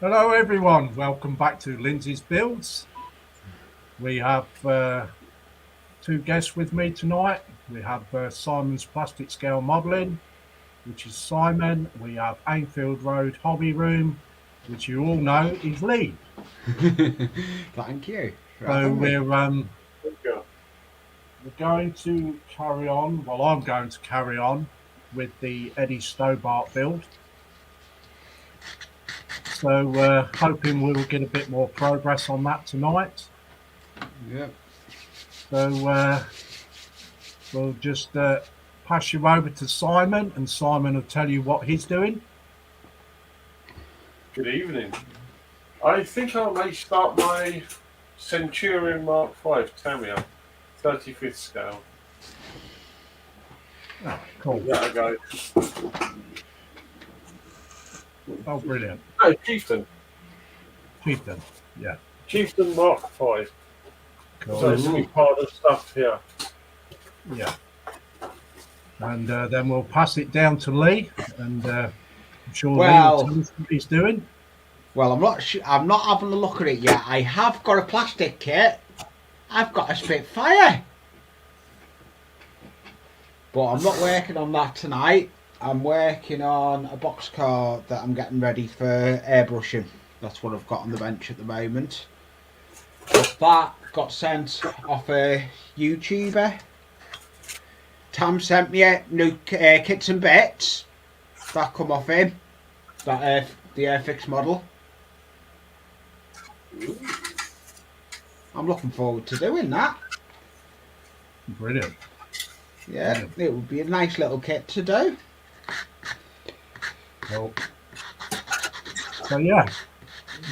Hello everyone, welcome back to Lindsey's Builds. We have two guests with me tonight. We have Simon's Plastic Scale Modelling, which is Simon. We have Anfield Road Hobby Room, which you all know is Lee. Thank you for So having me. we're going to carry on. Well, I'm going to carry on with the Eiddie Stobart build. So hoping we'll get a bit more progress on that tonight. Yep. So we'll just pass you over to Simon, and Simon will tell you what he's doing. Good evening. I think I may start my Centurion Mark 5 Tamiya, 35th scale. Oh, cool. Give that a go. Oh, brilliant. No, Chieftain. Chieftain. Yeah, Chieftain Mark 5. cool. So it's going to be part of the stuff here. Yeah. And then we'll pass it down to Lee, and I'm sure Lee will tell us what he's doing. Well, I'm not having a look at it yet. I have got a plastic kit. I've got a Spitfire, but I'm not working on that tonight. I'm working on a box car that I'm getting ready for airbrushing. That's what I've got on the bench at the moment. But that got sent off a YouTuber. Tam sent me new kits and bits that come off him. That the Airfix model. I'm looking forward to doing that. Brilliant. Yeah, brilliant. It would be a nice little kit to do. Cool. So yeah,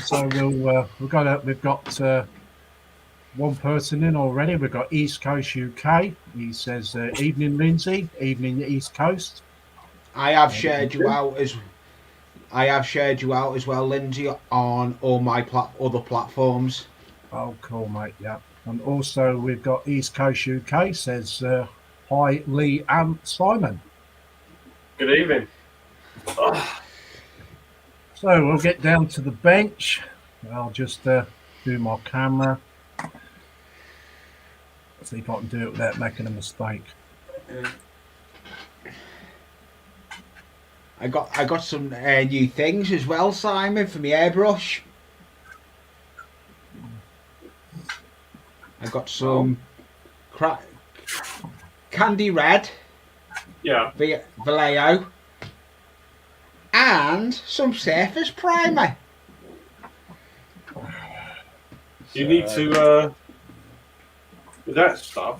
so we've got one person in already. We've got East Coast UK. He says, "Evening, Lindsey. Evening, East Coast." I have shared you out as well, Lindsey, on all my other platforms. Oh, cool, mate. Yeah, and also we've got East Coast UK says, "Hi, Lee and Simon." Good evening. So we'll get down to the bench. I'll just do my camera. See if I can do it without making a mistake. I got some new things as well, Simon, for my airbrush. I got some candy red. Yeah. Vallejo. And some surface primer. You need to, with that stuff,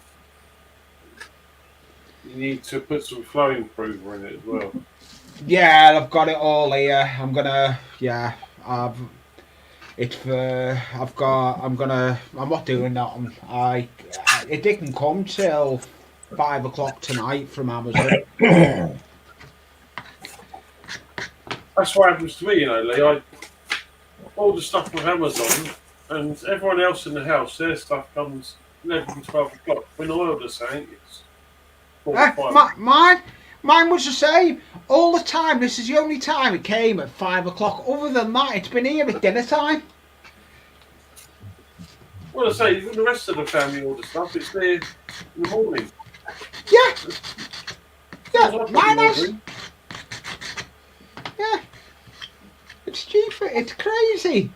you need to put some flow improver in it as well. Yeah, I've got it all here. I'm not doing that. It didn't come till 5 o'clock tonight from Amazon. That's what happens to me, you know, Lee. I order stuff from Amazon, and everyone else in the house, their stuff comes 11, 12 o'clock. When I order something, it's 4 or 5. Mine was the same all the time. This is the only time it came at 5 o'clock. Other than that, it's been here at dinner time. Well, I say, the rest of the family order stuff, it's there in the morning. Yeah, mine has. Yeah, it's cheaper. It's crazy.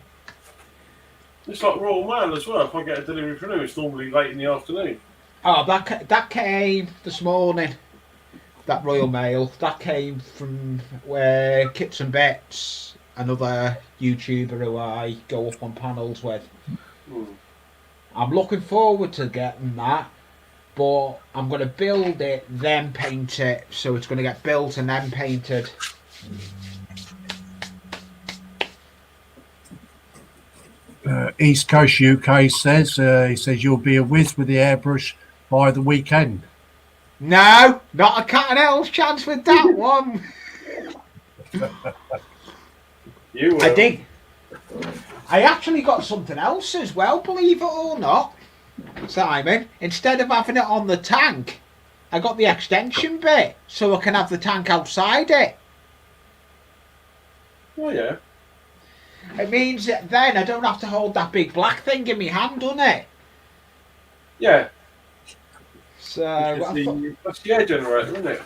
It's like Royal Mail as well. If I get a delivery from them, it's normally late in the afternoon. Oh, that came this morning. That Royal Mail that came from Kits and Bits, another YouTuber who I go up on panels with. I'm looking forward to getting that, but I'm going to build it, then paint it, so it's going to get built and then painted. East Coast UK says, he says you'll be a whiz with the airbrush by the weekend. No, not a cat and hell's chance with that one. You will. I did. I actually got something else as well, believe it or not, Simon. Instead of having it on the tank, I got the extension bit, so I can have the tank outside it. Oh, yeah. It means that then I don't have to hold that big black thing in my hand, doesn't it? Yeah, So that's the air generator, isn't it?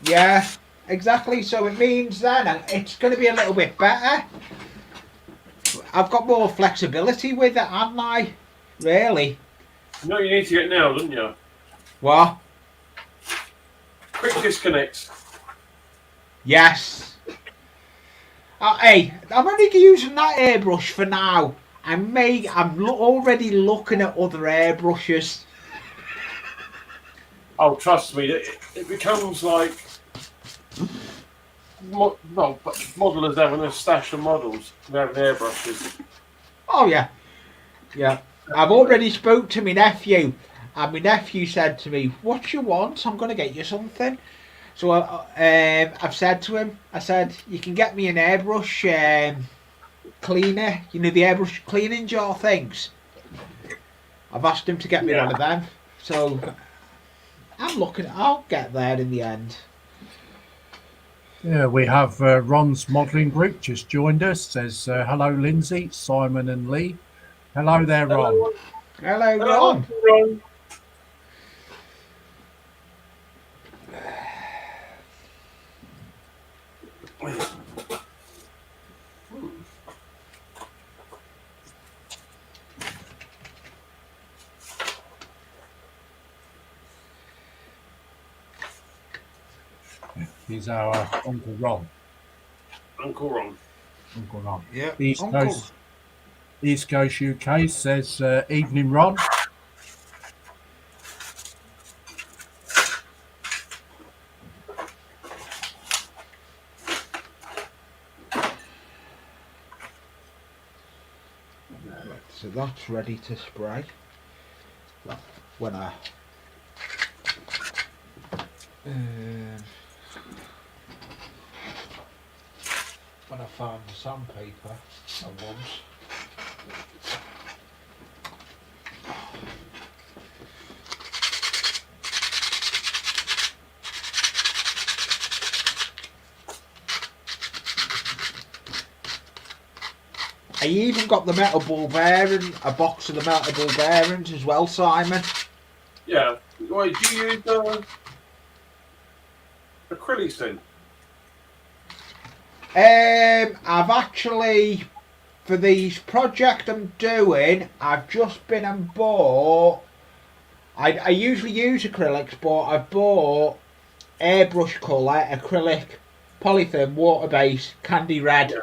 yeah, exactly. So it means then it's going to be a little bit better. I've got more flexibility with it, haven't I? Really? You know you need to get now, don't you? What? Quick disconnects. Yes. Hey, I'm only using that airbrush for now. I'm already looking at other airbrushes. Oh, trust me, it becomes like modelers having a stash of models and having airbrushes. Oh yeah, yeah. I've already spoke to my nephew, and my nephew said to me, "What you want? I'm going to get you something." So I've said to him, I said, "You can get me an airbrush cleaner. You know the airbrush cleaning jar things." I've asked him to get me one of them. So I'll get there in the end. Yeah, we have Ron's modelling group just joined us. Says hello, Lindsay, Simon, and Lee. Hello there, Ron. Hello, Ron. Ron. He's our Uncle Ron. Uncle Ron. Uncle Ron. Yeah, East Coast UK says evening, Ron. So that's ready to spray. When I found the sandpaper at once. I even got the metal ball bearing, a box of the metal ball bearings as well, Simon. Yeah. Wait, do you use acrylics then? I've actually, for these project I'm doing, I've just been and bought. I usually use acrylics, but I've bought airbrush colour acrylic polytherm water base candy red. Yeah.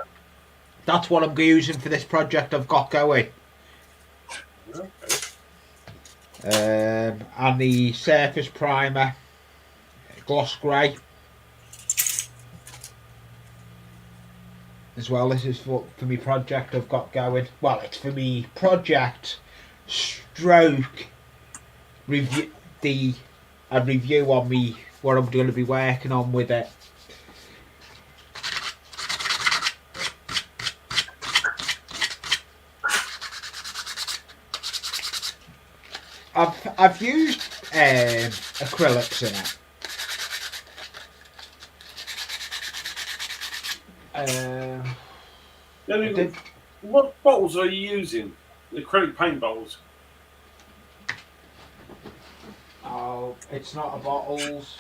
That's what I'm using for this project I've got going. Okay. And the surface primer, gloss grey. As well, this is for my project I've got going. Well, it's for me project stroke review. A review on me what I'm going to be working on with it. I've used acrylics in it. What bottles are you using? The acrylic paint bottles? Oh, it's not a bottles.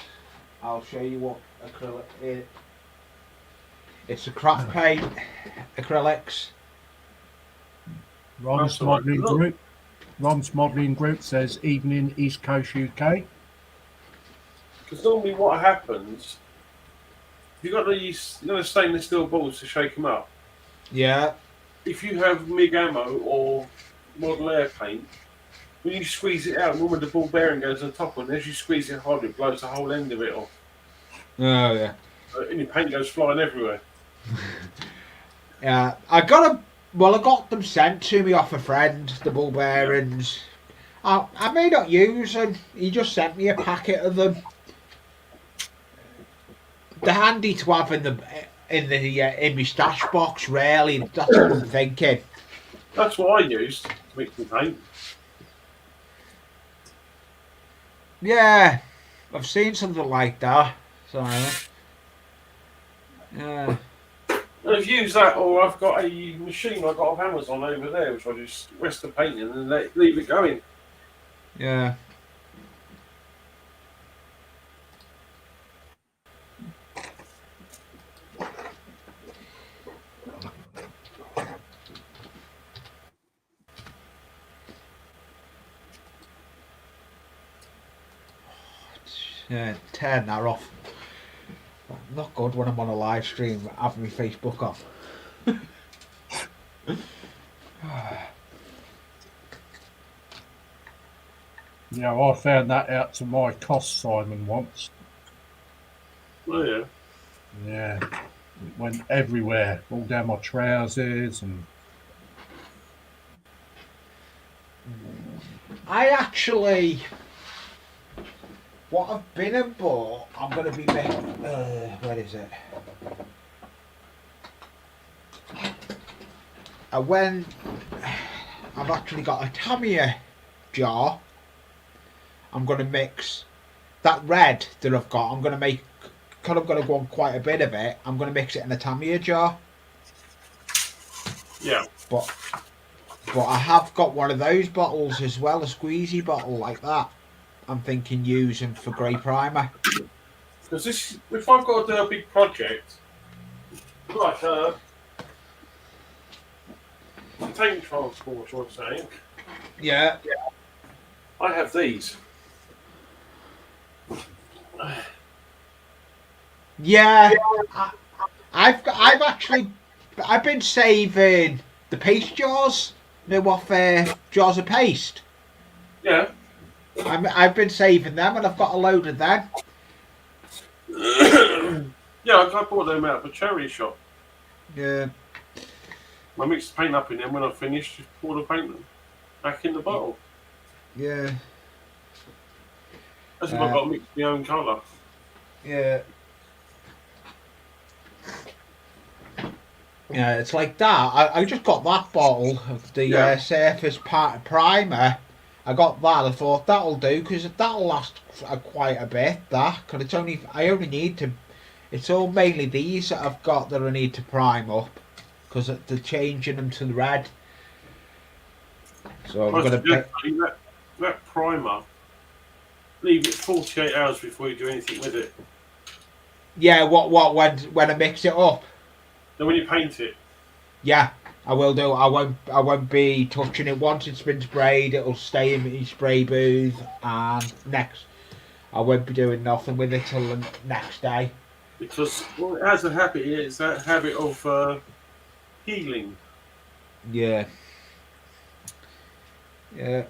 I'll show you what acrylic is. It's a craft paint acrylics. Ron's modelling group. Ron's modelling group says evening, East Coast UK. Because normally what happens, you've got these stainless steel balls to shake them up. Yeah. If you have MIG ammo or model air paint, when you squeeze it out, normally the ball bearing goes on top, and as you squeeze it hard, it blows the whole end of it off. Oh yeah. And your paint goes flying everywhere. Yeah, I got them sent to me off a friend, the ball bearings. I may not use them. He just sent me a packet of them. They're handy to have in my stash box. Really, that's what I'm thinking. That's what I used to mix my paint. Yeah, I've seen something like that. So yeah. And I've used that, or I've got a machine I got off Amazon over there, which I just rest the paint in and leave it going. Yeah. Yeah, turn that off. Not good when I'm on a live stream having my Facebook on. Yeah, I found that out to my cost, Simon, once. Oh yeah. Yeah, it went everywhere, all down my trousers and. I actually, what I've been and bought, I'm going to be making, where is it? I've actually got a Tamiya jar. I'm going to mix that red that I've got, I'm going to make, because I'm going to go on quite a bit of it, I'm going to mix it in a Tamiya jar. Yeah. But I have got one of those bottles as well, a squeezy bottle like that. I'm thinking using for grey primer. Because this, if I've got to do a big project, like tank transport or something, Yeah. I have these. Yeah. I've been saving the paste jars. You know, off jars of paste. Yeah. I've been saving them, and I've got a load of them. Yeah, I bought them out of a charity shop. Yeah. I mixed the paint up in them. When I finished, just pour the paint back in the bottle. Yeah. That's if I've got to mix my own colour. Yeah. Yeah, it's like that. I just got that bottle of the surface part primer. I got that. I thought that'll do because that'll last quite a bit. That because I only need to. It's all mainly these that I've got that I need to prime up because they're changing them to the red. So I'm gonna pick that primer. Leave it 48 hours before you do anything with it. Yeah, when I mix it up. Then when you paint it. Yeah, I will do. I won't be touching it once it's been sprayed. It'll stay in my spray booth, and I won't be doing nothing with it till the next day. Because it has a habit. It's that habit of healing. Yeah. Yeah.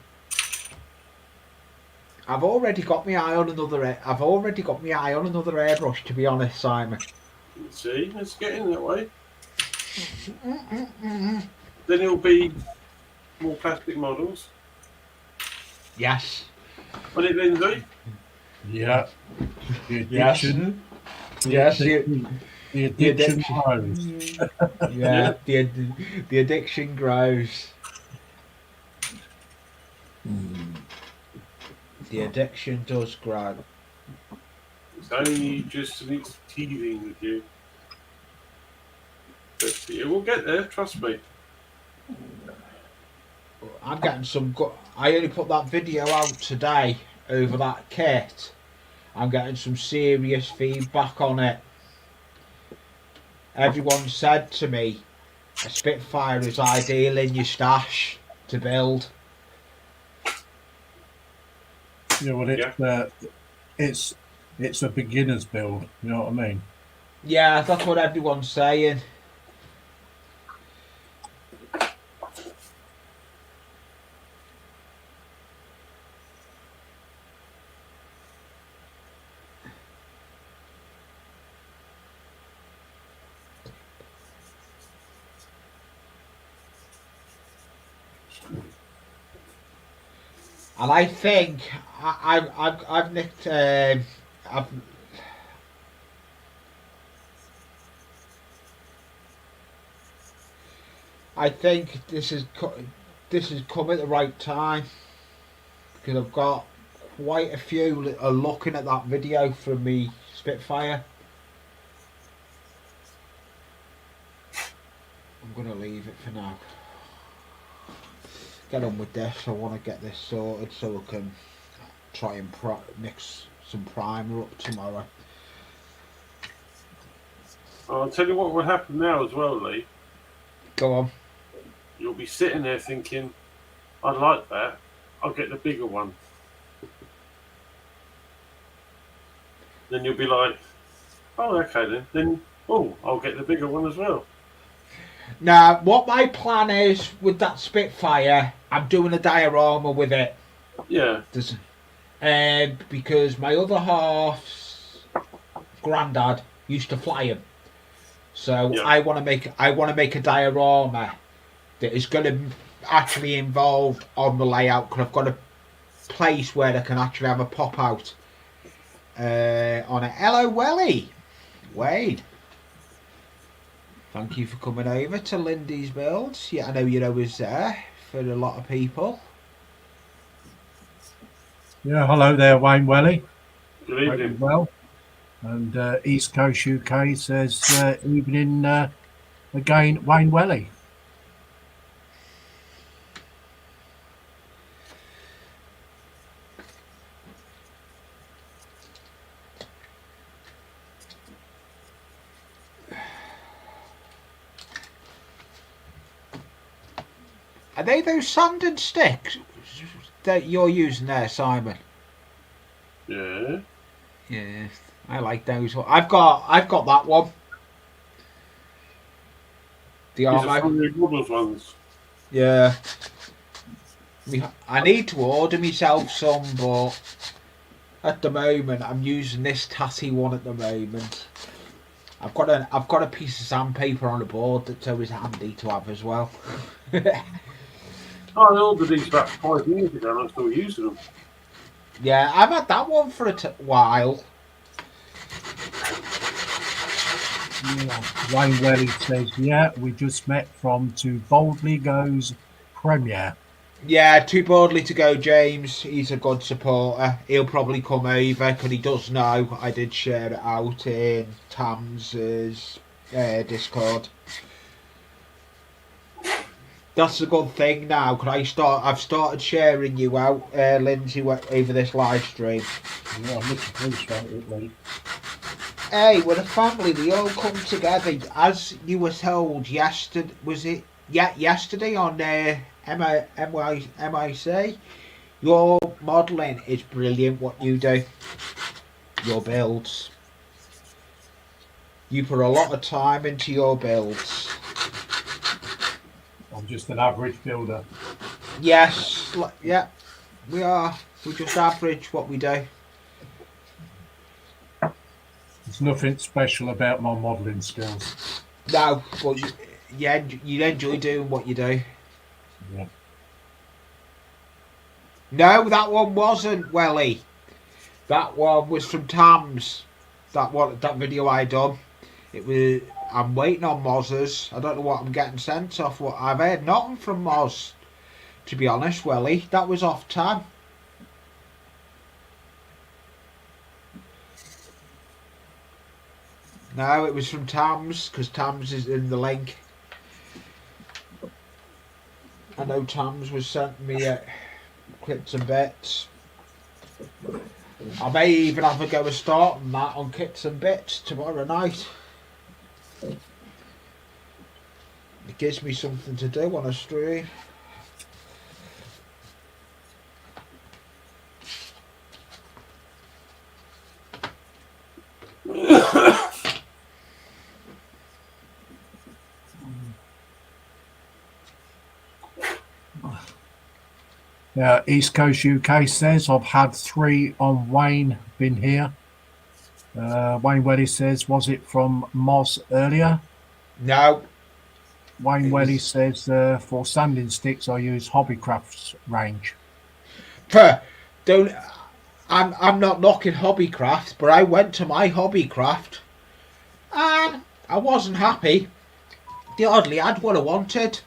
I've already got my eye on another airbrush. To be honest, Simon. See, it's getting that way. Then it'll be more plastic models. Yes. What it, Lindsay? Yeah. The addiction. Yes. The addiction grows. Yeah. The addiction grows. The addiction does grow. It's only just it's teething with you. But it will get there, trust me. I'm getting some good. I only put that video out today over that kit. I'm getting some serious feedback on it. Everyone said to me, a Spitfire is ideal in your stash to build. Yeah, well, it's a beginner's build. You know what I mean? Yeah, that's what everyone's saying. And I think I've nicked. I think this has come at the right time because I've got quite a few that are looking at that video from me Spitfire. going to leave it for now. Get on with this. I want to get this sorted so I can try and mix some primer up tomorrow. I'll tell you what will happen now as well, Lee. Go on. You'll be sitting there thinking, I like that. I'll get the bigger one. Then you'll be like, oh, okay then. Then, I'll get the bigger one as well. Now, what my plan is with that Spitfire, I'm doing a diorama with it. Yeah. Because my other half's granddad used to fly him. So Yeah. I want to make a diorama that is going to actually involve on the layout, because I've got a place where I can actually have a pop out on it. Hello, Welly. Wade. Thank you for coming over to Lindsey'S Builds. Yeah, I know you know us there for a lot of people. Yeah, hello there, Wayne Welly. Good Hope you're evening. well. And East Coast UK says evening again, Wayne Welly. Are they those sanding sticks that you're using there, Simon? Yeah. Yeah, I like those. I've got that one. The These are Armo. from the Woodlands ones. Yeah. I need to order myself some, but at the moment I'm using this tatty one at the moment. I've got a piece of sandpaper on the board that's always handy to have as well. I ordered these about 5 years ago and I'm still using them. Yeah, I've had that one for a while. Yeah. Wayne Welly says, yeah, we just met from To Boldly Go's premiere. Yeah, too boldly to go, James. He's a good supporter. He'll probably come over because he does know I did share it out in Tams's Discord. That's a good thing now, because I've started sharing you out, Lindsay, over this live stream. Yeah, I much appreciate it, Lee. Hey, we're a family. We all come together. As you were told yesterday, was it? Yeah, yesterday on MIC. Your modelling is brilliant. What you do, your builds. You put a lot of time into your builds. I'm just an average builder. Yes, yeah, we are. We just average what we do. There's nothing special about my modelling skills. No, but you enjoy doing what you do. Yeah. No, that one wasn't Welly. That one was from Tams. That video I done. It was. I'm waiting on Moz's. I don't know what I'm getting sent off. What I've heard nothing from Moz. To be honest, Welly, that was off Tam. No, it was from Tams, because Tams is in the link. I know Tams was sending me clips and bits. I may even have a go of starting that on Kits and Bits tomorrow night. It gives me something to do on a stream. East Coast UK says, I've had 3 on Wayne, been here. Wayne Welly says, was it from Moz earlier? No. Wayne Welly says, for sanding sticks, I use Hobbycraft's range. I'm not knocking Hobbycraft, but I went to my Hobbycraft and I wasn't happy. They hardly had what I wanted.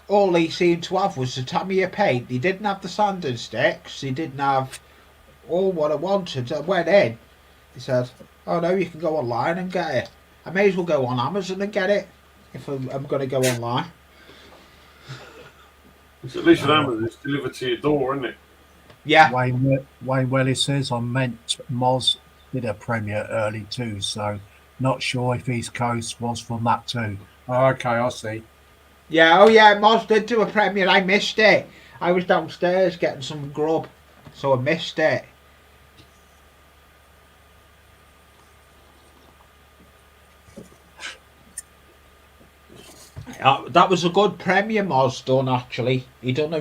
All they seemed to have was the Tamiya paint. They didn't have the sanding sticks. They didn't have all what I wanted. I went in. He said, Oh no, you can go online and get it. I may as well go on Amazon and get it if I'm going to go online. It's at least with Amazon, it's delivered to your door, isn't it? Yeah. Wayne Welly says I meant Moz did a premiere early too, so not sure if East Coast was from that too. Oh, okay, I see. Yeah, oh yeah, Moz did do a premiere. I missed it. I was downstairs getting some grub, so I missed it. That was a good premiere Moz done, actually. He done a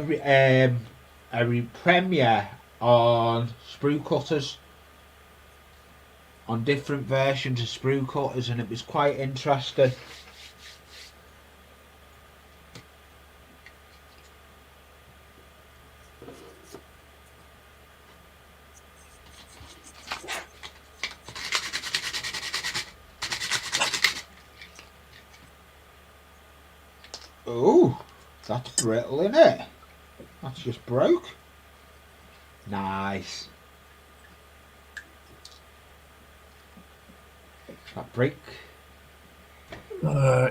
premiere on sprue cutters, on different versions of sprue cutters, and it was quite interesting. Oh, that's brittle, isn't it? That's just broke. Nice. That break.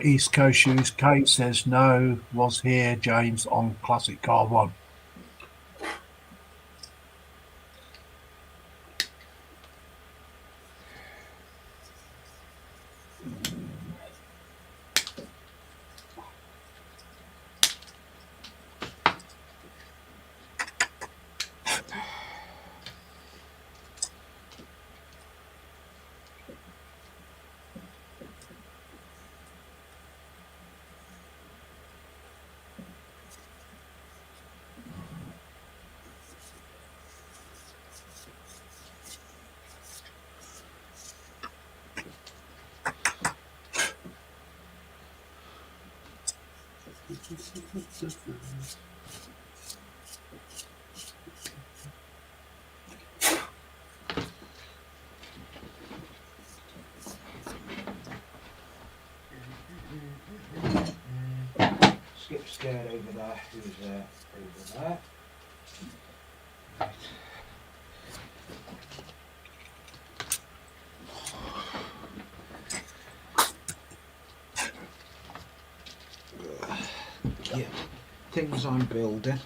East Coast Shoes Kate says no, was here, James, on Classic Car 1. Skip scared over there. Who's there? Over there. Right. Yeah, things I'm building.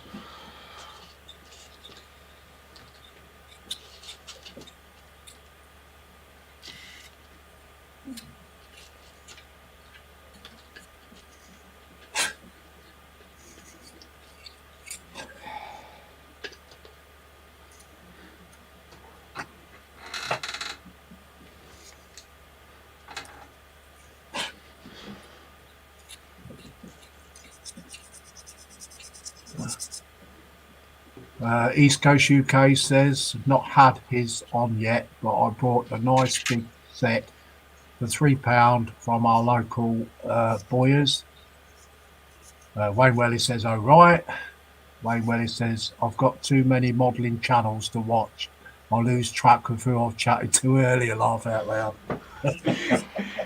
East Coast UK says not had his on yet, but I bought a nice big set for £3 from our local Boyers. Wayne Welly says, "Oh right." Wayne Welly says, "I've got too many modelling channels to watch. I lose track of who I've chatted to earlier." Laugh out loud.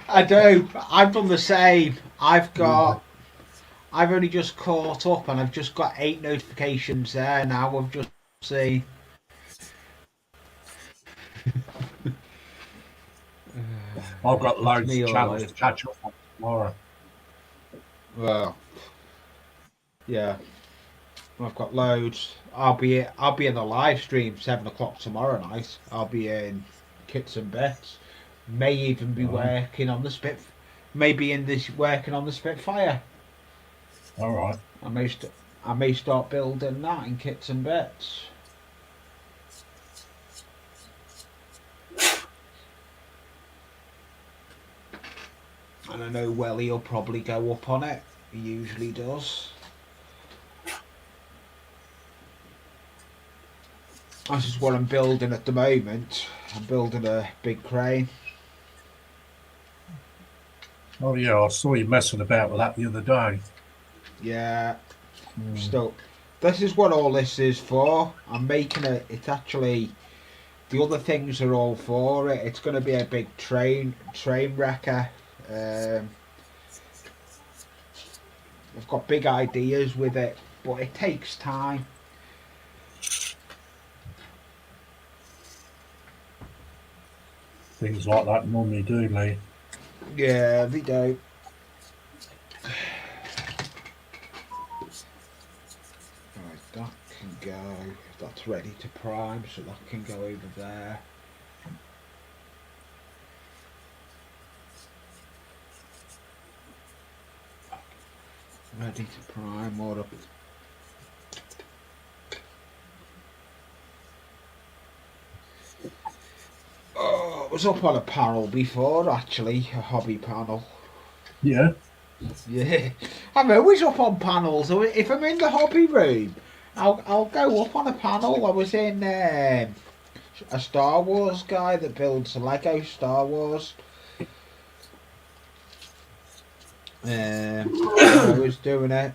I do. I've done the same. I've only just caught up and I've just got 8 notifications there now. I've just seen. I've got loads me of all channels over. to catch up on tomorrow. Well, yeah, I've got loads. I'll be in the live stream 7 o'clock tomorrow night. I'll be in Kits and Bits. May even be working on the working on the Spitfire. All right. I may start building that in Kits and Bits. And I know Welly will probably go up on it. He usually does. This is what I'm building at the moment. I'm building a big crane. Oh yeah, I saw you messing about with that the other day. Yeah. Still, this is what all this is for. I'm making it. It's actually the other things are all for it. It's going to be a big train wrecker. I've got big ideas with it, but it takes time. things like that normally do, Lee. Yeah, they do. Right, that can go. That's ready to prime, so that can go over there. Ready to prime, more up. Oh, I was up on a panel before, actually, a hobby panel. Yeah. Yeah, I'm always up on panels. If I'm in the hobby room, I'll go up on a panel. I was in a Star Wars guy that builds Lego Star Wars. I was doing it.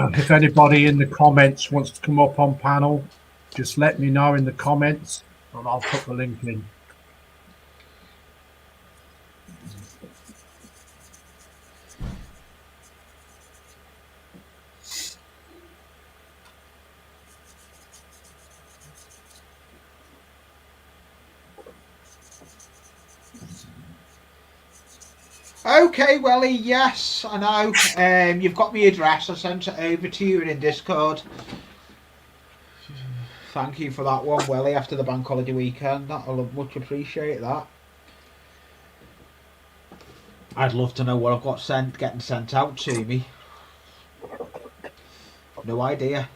If anybody in the comments wants to come up on panel, just let me know in the comments and I'll put the link in. Okay, Welly, yes, I know. You've got my address. I sent it over to you in Discord. Thank you for that one, Welly, after the bank holiday weekend. I'll much appreciate that. I'd love to know what I've got getting sent out to me. No idea.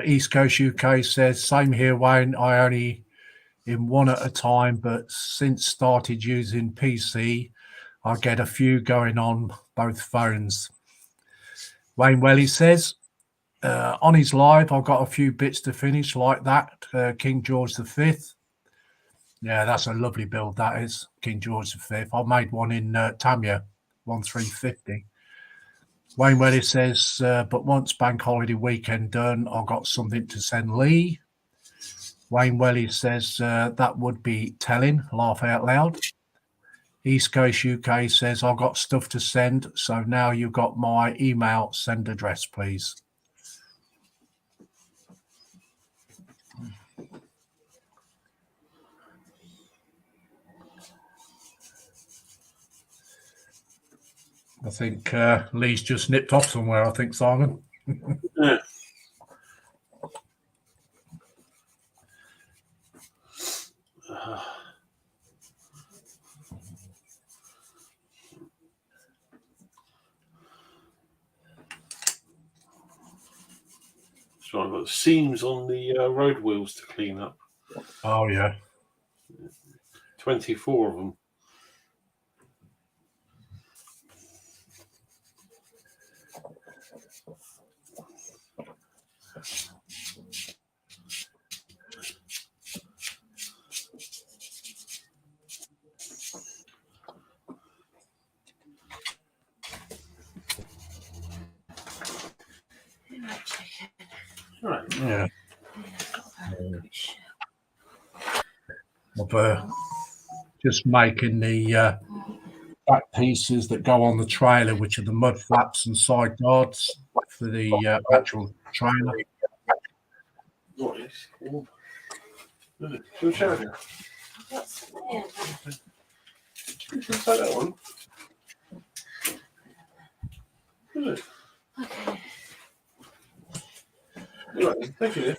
East Coast UK says, same here, Wayne. I only in one at a time, but since started using PC, I get a few going on both phones. Wayne Welly says, on his live, I've got a few bits to finish like that. King George V. Yeah, that's a lovely build, that is, King George V. I made one in Tamiya, 1350. Wayne Welly says, but once bank holiday weekend done, I've got something to send Lee. Wayne Welly says, that would be telling, laugh out loud. East Coast UK says, I've got stuff to send, so now you've got my email send address, please. I think Lee's just nipped off somewhere, I think, Simon. Yeah. So I've got seams on the road wheels to clean up. Oh, yeah. 24 of them. Right. Yeah. Of just making the back pieces that go on the trailer, which are the mud flaps and side guards for the actual trailer. What is? Should we show you? You can say that one. Is it? Okay. Right, thank you.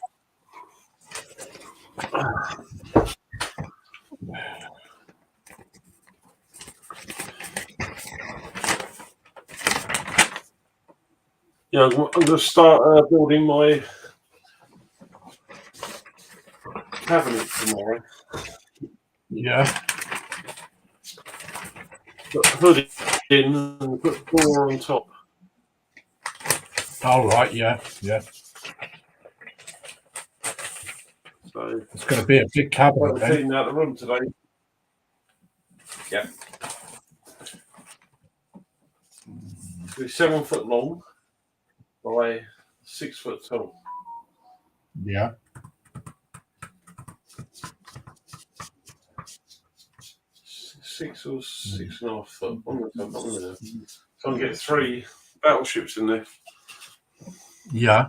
Yeah, I'm going to start building my cabinet tomorrow. Yeah. Put the hood in and put the door on top. All right. Yeah. Yeah. So It's going to be a big cabinet I'm then. cleaning out the room today. Yeah. It's 7 foot long by 6 foot tall. Yeah. 6 or 6.5 foot. One of them, so I can get 3 battleships in there. Yeah.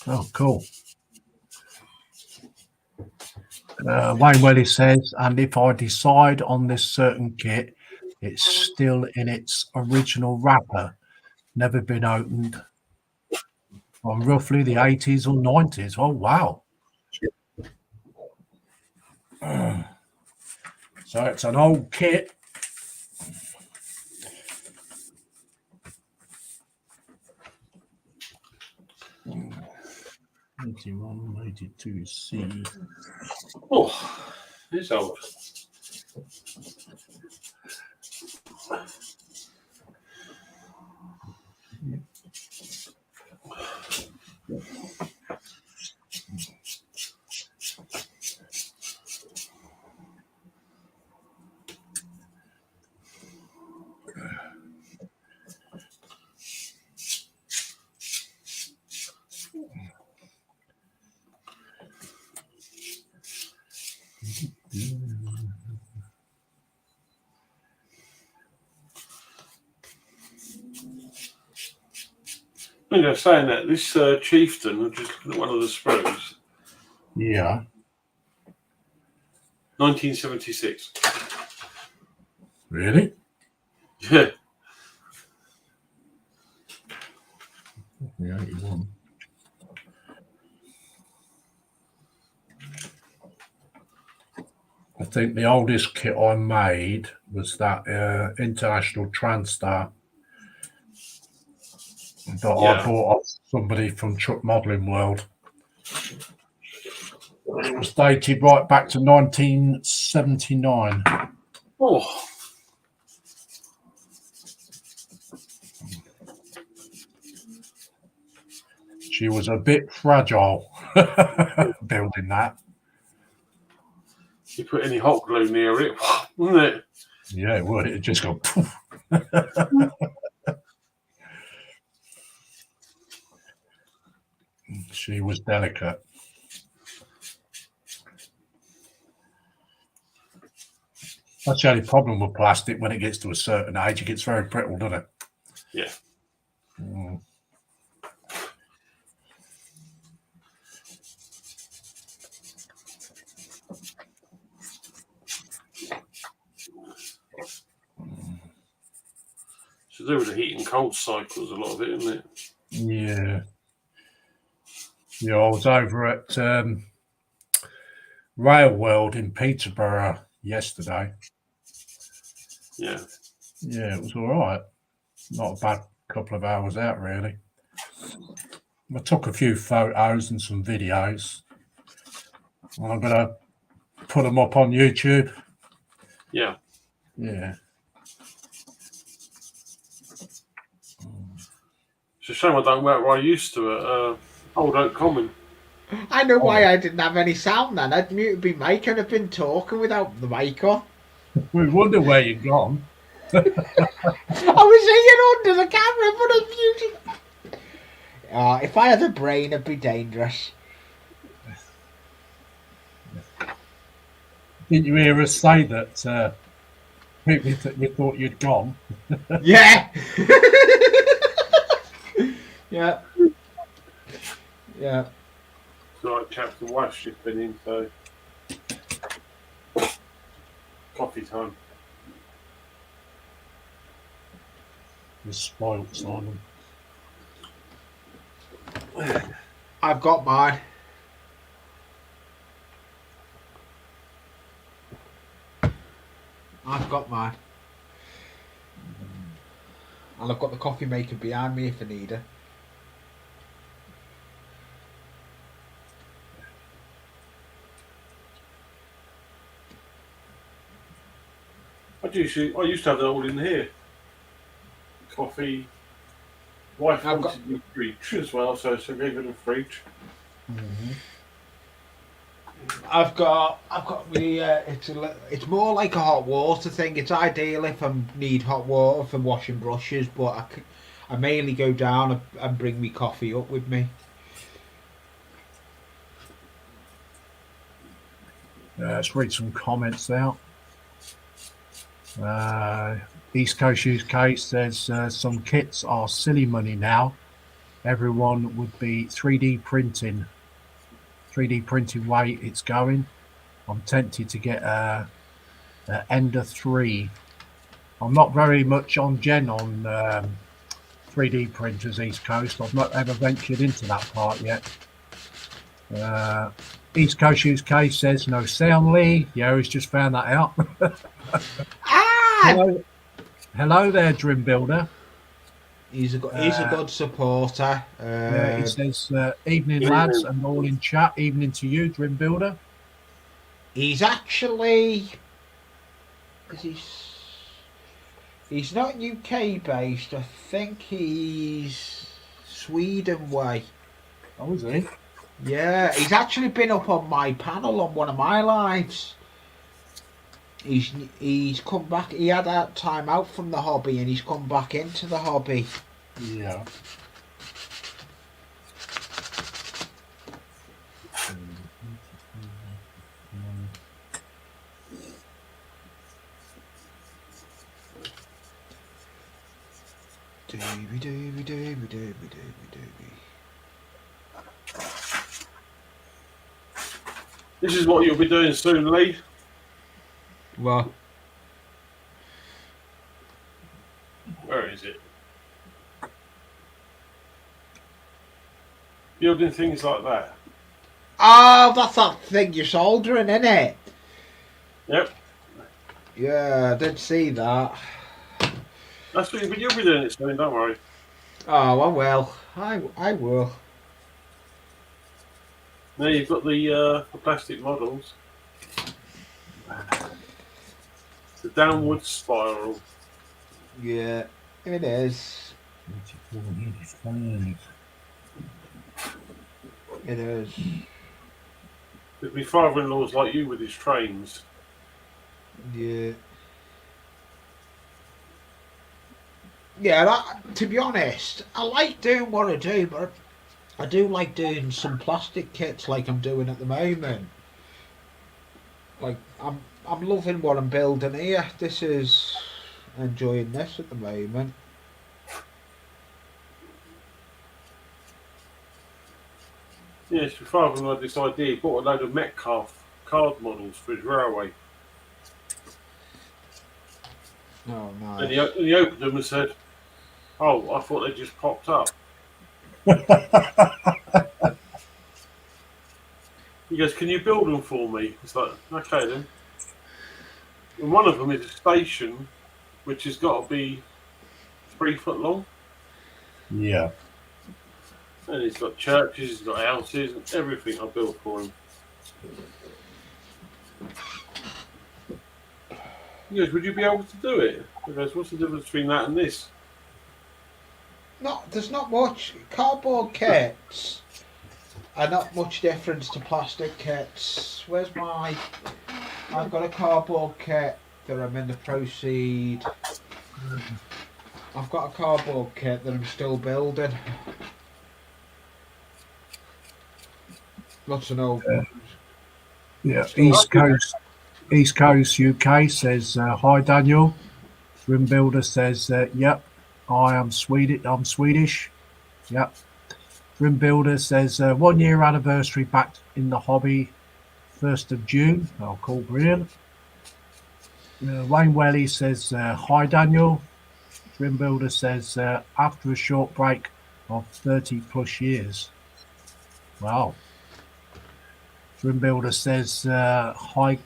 Oh, cool. Wayne Welly says, and if I decide on this certain kit, it's still in its original wrapper, never been opened from roughly the 80s or 90s. Oh, wow. So it's an old kit. Mm. 81, 82C. Oh, it's old. You know, saying that, this chieftain, I'm just looking at one of the sprues, Yeah. 1976. Really? Yeah. Yeah, 81. I think the oldest kit I made was that International Transtar that I bought off somebody from Truck Modelling World. It was dated right back to 1979. Oh, She was a bit fragile building that. you put any hot glue near it, wouldn't it? Yeah, it would. It'd just go poof. She was delicate. That's the only problem with plastic. When it gets to a certain age, it gets very brittle, doesn't it? Yeah. Mm. It's to do with the heat and cold cycles, a lot of it, isn't it? Yeah. Yeah, I was over at Rail World in Peterborough yesterday. Yeah. Yeah, it was all right. Not a bad couple of hours out, really. I took a few photos and some videos. I'm going to put them up on YouTube. Yeah. Yeah. It's a shame I don't work where I used to at Old Oak Common. I know why I didn't have any sound then. I'd muted my mic and I've been talking without the mic on. We wonder where you've gone. I was hanging under the camera, but I muted. If I had a brain, it'd be dangerous. Didn't you hear us say that we thought you'd gone? Yeah. Yeah. Yeah. So like chapter wife's just been in, so coffee time. You're spoilt, Simon. I've got mine. I've got mine. And I've got the coffee maker behind me if I need her. I used to have it all in here. Coffee. Wife I've wanted the fridge as well, so I gave her the fridge. I've got the. It's more like a hot water thing. It's ideal if I need hot water for washing brushes, but I mainly go down and bring me coffee up with me. Let's read some comments out. East Coast UK says some kits are silly money now. Everyone would be 3D printing way it's going. I'm tempted to get a Ender 3. I'm not very much on 3D printers East Coast. I've not ever ventured into that part yet. East Coast UK says no sound, Lee. Yeah, he's just found that out. Hello there, Dream Builder. He's a good supporter. Yeah, he says evening lads and all in chat. Evening to you, Dream Builder. He's actually he's not UK based. I think he's Sweden way. Oh, is he? Yeah, he's actually been up on my panel on one of my lives. He's come back. He had that time out from the hobby, and he's come back into the hobby. Yeah. This is what you'll be doing soon, Lee. Well, Where is it? Building things like that. oh, that's that thing you're soldering, isn't it? Yep. Yeah, I did see that. That's what you'll be doing it soon, don't worry. Oh, I will. I will. Now you've got the plastic models. The downward spiral. Yeah, it is. It is. Because my father-in-law's like you with his trains. Yeah. Yeah, to be honest, I like doing what I do, but I do like doing some plastic kits like I'm doing at the moment. Like, I'm loving what I'm building here. Enjoying this at the moment. Yes, my father-in-law had this idea. He bought a load of Metcalf card models for his railway. Oh, nice. And he opened them and said, "Oh, I thought they just popped up." He goes, "Can you build them for me?" It's like, okay then. And one of them is a station, which has got to be 3 foot long. Yeah. And he's got churches, he's got houses, and everything I built for him. He goes, "Would you be able to do it?" He goes, "What's the difference between that and this?" There's not much. Cardboard kits are not much difference to plastic kits. I've got a cardboard kit that I'm in the proceed. I've got a cardboard kit that I'm still building. Lots of old. Yeah. East Coast UK says hi Daniel. Rim Builder says yep. I am Swedish. I'm Swedish. Yep. Rim Builder says 1 year anniversary back in the hobby, 1st of June. Oh, cool, brilliant. Wayne Welly says hi Daniel. Rim Builder says after a short break of 30 plus years. Wow. Rim Builder says hi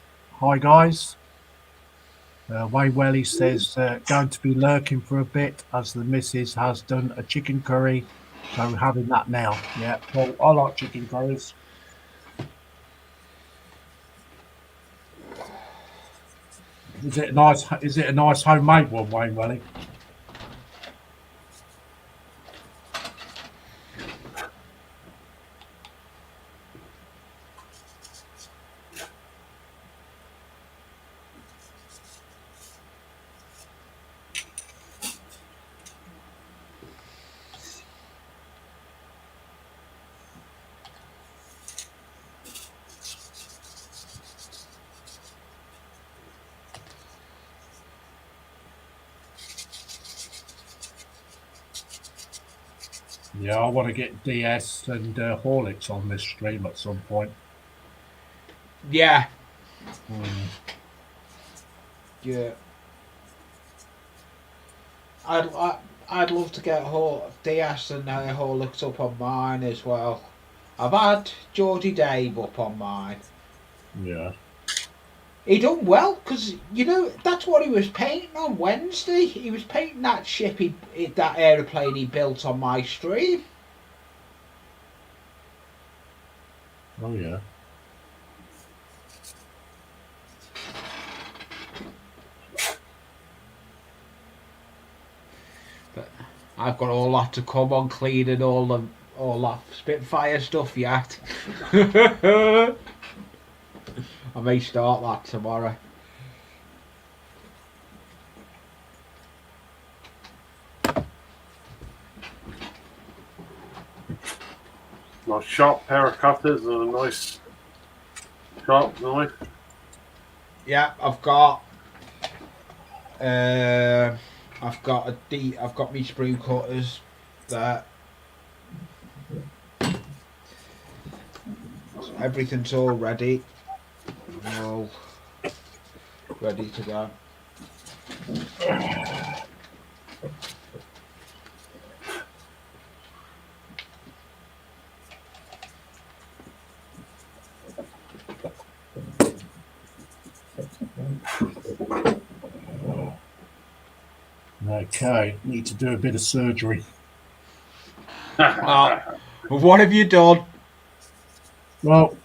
guys. Wayne Welly says going to be lurking for a bit as the missus has done a chicken curry, so having that now. Yeah, well, I like chicken curries. Is it a nice? Is it a nice homemade one, Wayne Welly? Yeah, I want to get DS and Horlicks on this stream at some point. Yeah. Mm. Yeah. I'd love to get DS and Horlicks up on mine as well. I've had Geordie Dave up on mine. Yeah. He done well because that's what he was painting on Wednesday. He was painting that ship, that aeroplane he built on my stream. Oh yeah. But I've got all that to come on cleaning all that Spitfire stuff yet. I may start that tomorrow. Nice sharp pair of cutters and a nice sharp knife. Yeah, I've got my sprue cutters there. So everything's all ready. All ready to go. Okay, need to do a bit of surgery. What have you done? Well,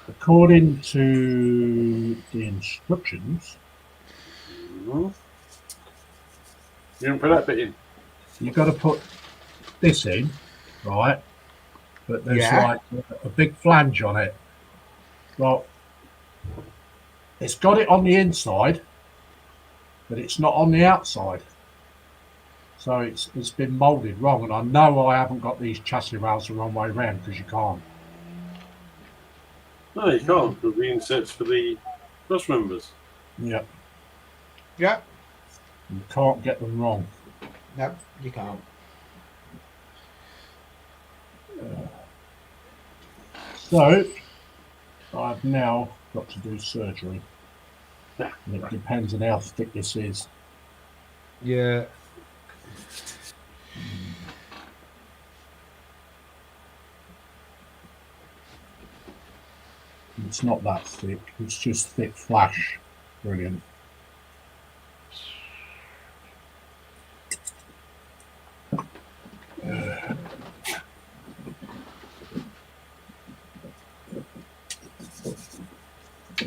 according to the instructions, You didn't put that bit in. you've got to put this in, right? But there's like a big flange on it. Well, it's got it on the inside, but it's not on the outside. So it's been moulded wrong, and I know I haven't got these chassis rails the wrong way around because you can't. No, you can't, because the insets for the bus members. Yeah. Yeah. You can't get them wrong. No, you can't. So I've now got to do surgery. And it depends on how thick this is. Yeah. It's not that thick, it's just thick flash. Brilliant.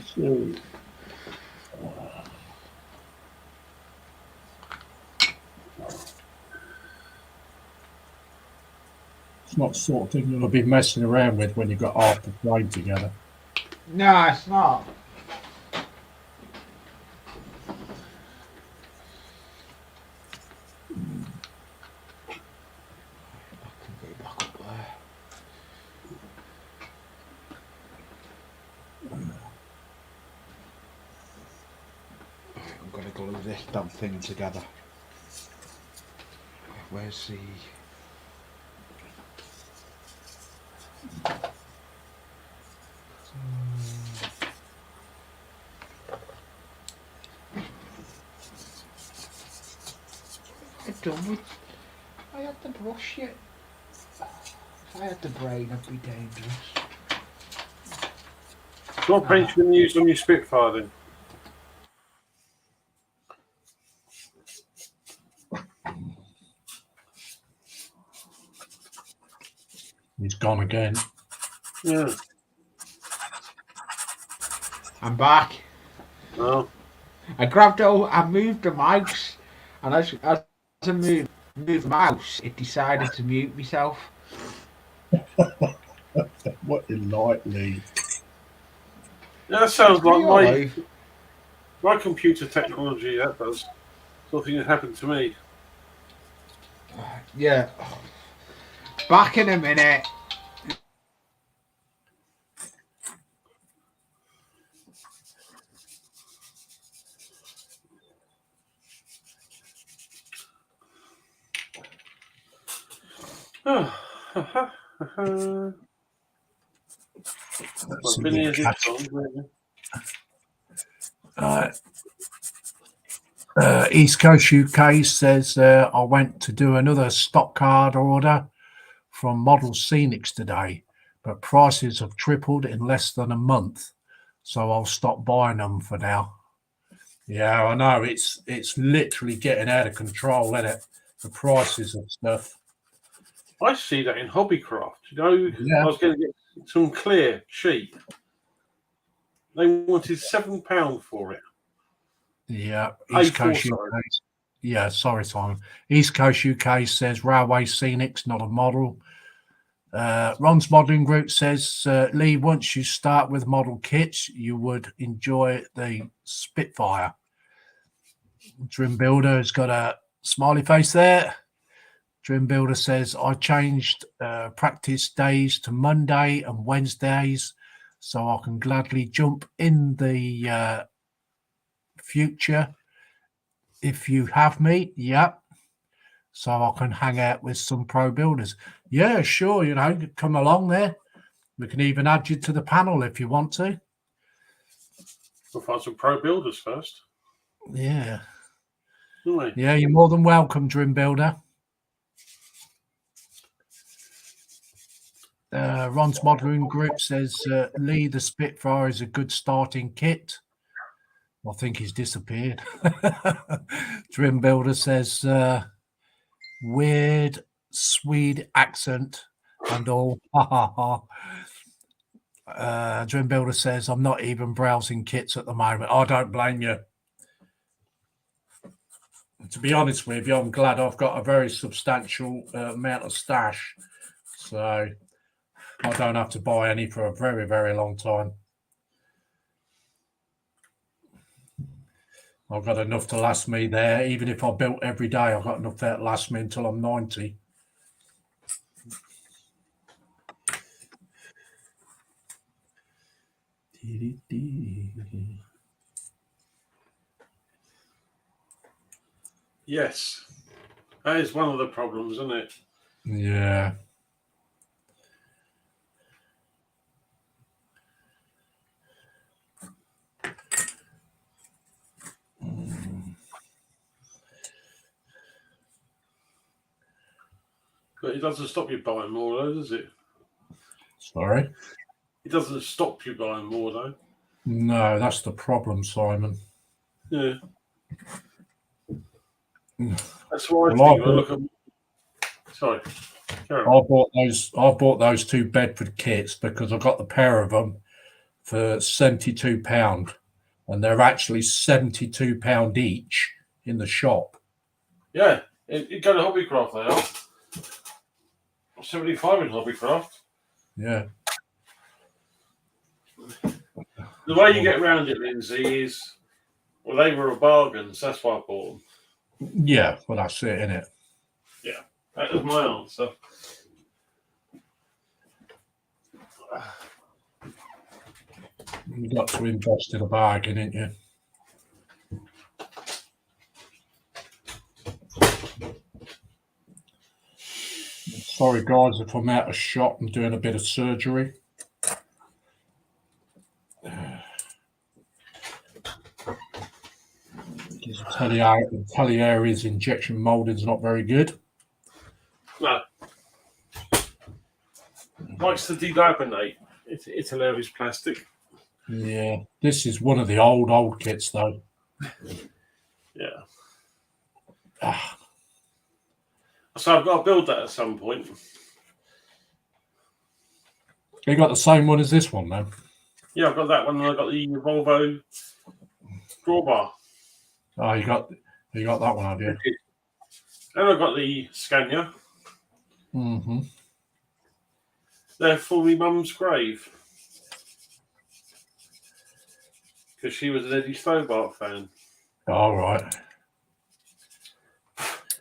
So, it's not the sort of thing you'll be messing around with when you've got half the frame together. No, it's not. I'm gonna glue this damn thing together. Where's the... I had the brush yet. If I had the brain, I'd be dangerous. What paint you going to use on your Spitfire then? He's gone again. Yeah. I'm back. Oh, I moved the mouse, and as I moved the mouse, it decided to mute myself. What in lightly? yeah, that sounds like Pretty alive. my computer technology. That does something that happened to me. Yeah. Back in a minute. I've Let's see been the here this cat. long. East Coast UK says I went to do another stock card order from Model Scenics today, but prices have tripled in less than a month, so I'll stop buying them for now. Yeah, I know it's literally getting out of control, isn't it? The prices of stuff. I see that in Hobbycraft. You know, Yeah, I was going to get some clear sheep. They wanted £7 for it. yeah. East A4 Coast size. UK. Yeah, sorry, Simon. East Coast UK says Railway Scenics, not a model. Ron's Modelling Group says, Lee, once you start with model kits, you would enjoy the Spitfire. Trim Builder has got a smiley face there. Trim Builder says, I changed practice days to Monday and Wednesdays so I can gladly jump in the future if you have me. Yep. So I can hang out with some pro builders. Yeah, sure. Come along there. We can even add you to the panel if you want to. We'll find some pro builders first. Yeah. Anyway. Yeah, you're more than welcome, Dream Builder. Ron's Modelling Group says, Lee, the Spitfire is a good starting kit. I think he's disappeared. Dream Builder says, weird Swede accent and all. Dream Builder says, I'm not even browsing kits at the moment. I don't blame you. To be honest with you, I'm glad I've got a very substantial amount of stash. So I don't have to buy any for a very, very long time. I've got enough to last me there. Even if I built every day, I've got enough there to last me until I'm 90. Yes. That is one of the problems, isn't it? Yeah. But it doesn't stop you buying more, though, does it? Sorry? It doesn't stop you buying more, though. No, that's the problem, Simon. Yeah. That's why Sorry. I bought those two Bedford kits because I got the pair of them for £72, and they're actually £72 each in the shop. Yeah. You go to Hobbycraft, they are. 75 in Hobbycraft. Yeah. The way you get around it, Lindsay, is they were a bargain, so that's why I bought them. Yeah, well, that's it, isn't it? Yeah, that was my answer. You've got to invest in a bargain, ain't you? Sorry, guys, if I'm out of shot, I'm doing a bit of surgery. Taliaries injection molding is not very good. No. Likes to delaminate. It's hilarious plastic. Yeah, this is one of the old kits, though. Yeah. Ah. So I've got to build that at some point. You got the same one as this one, though. Yeah, I've got that one, and I got the Volvo drawbar. Oh, you got that one, have you? And I got the Scania. Mm-hmm. They're for my mum's grave. Because she was an Eiddie Stobart fan. All right.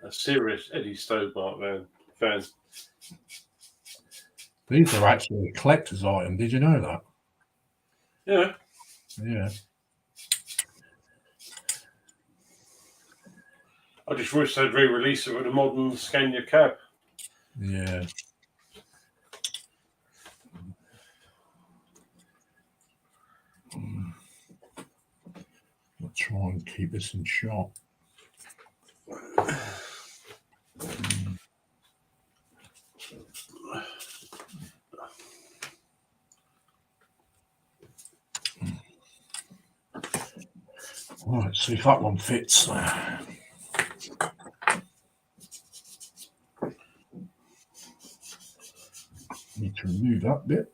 A serious Eiddie Stobart fan. These are actually a collector's item. Did you know that? Yeah. Yeah. I just wish they'd re-release it with a modern Scania cab. Yeah. I'll try and keep this in shot. All right, see if that one fits. Need to remove that bit.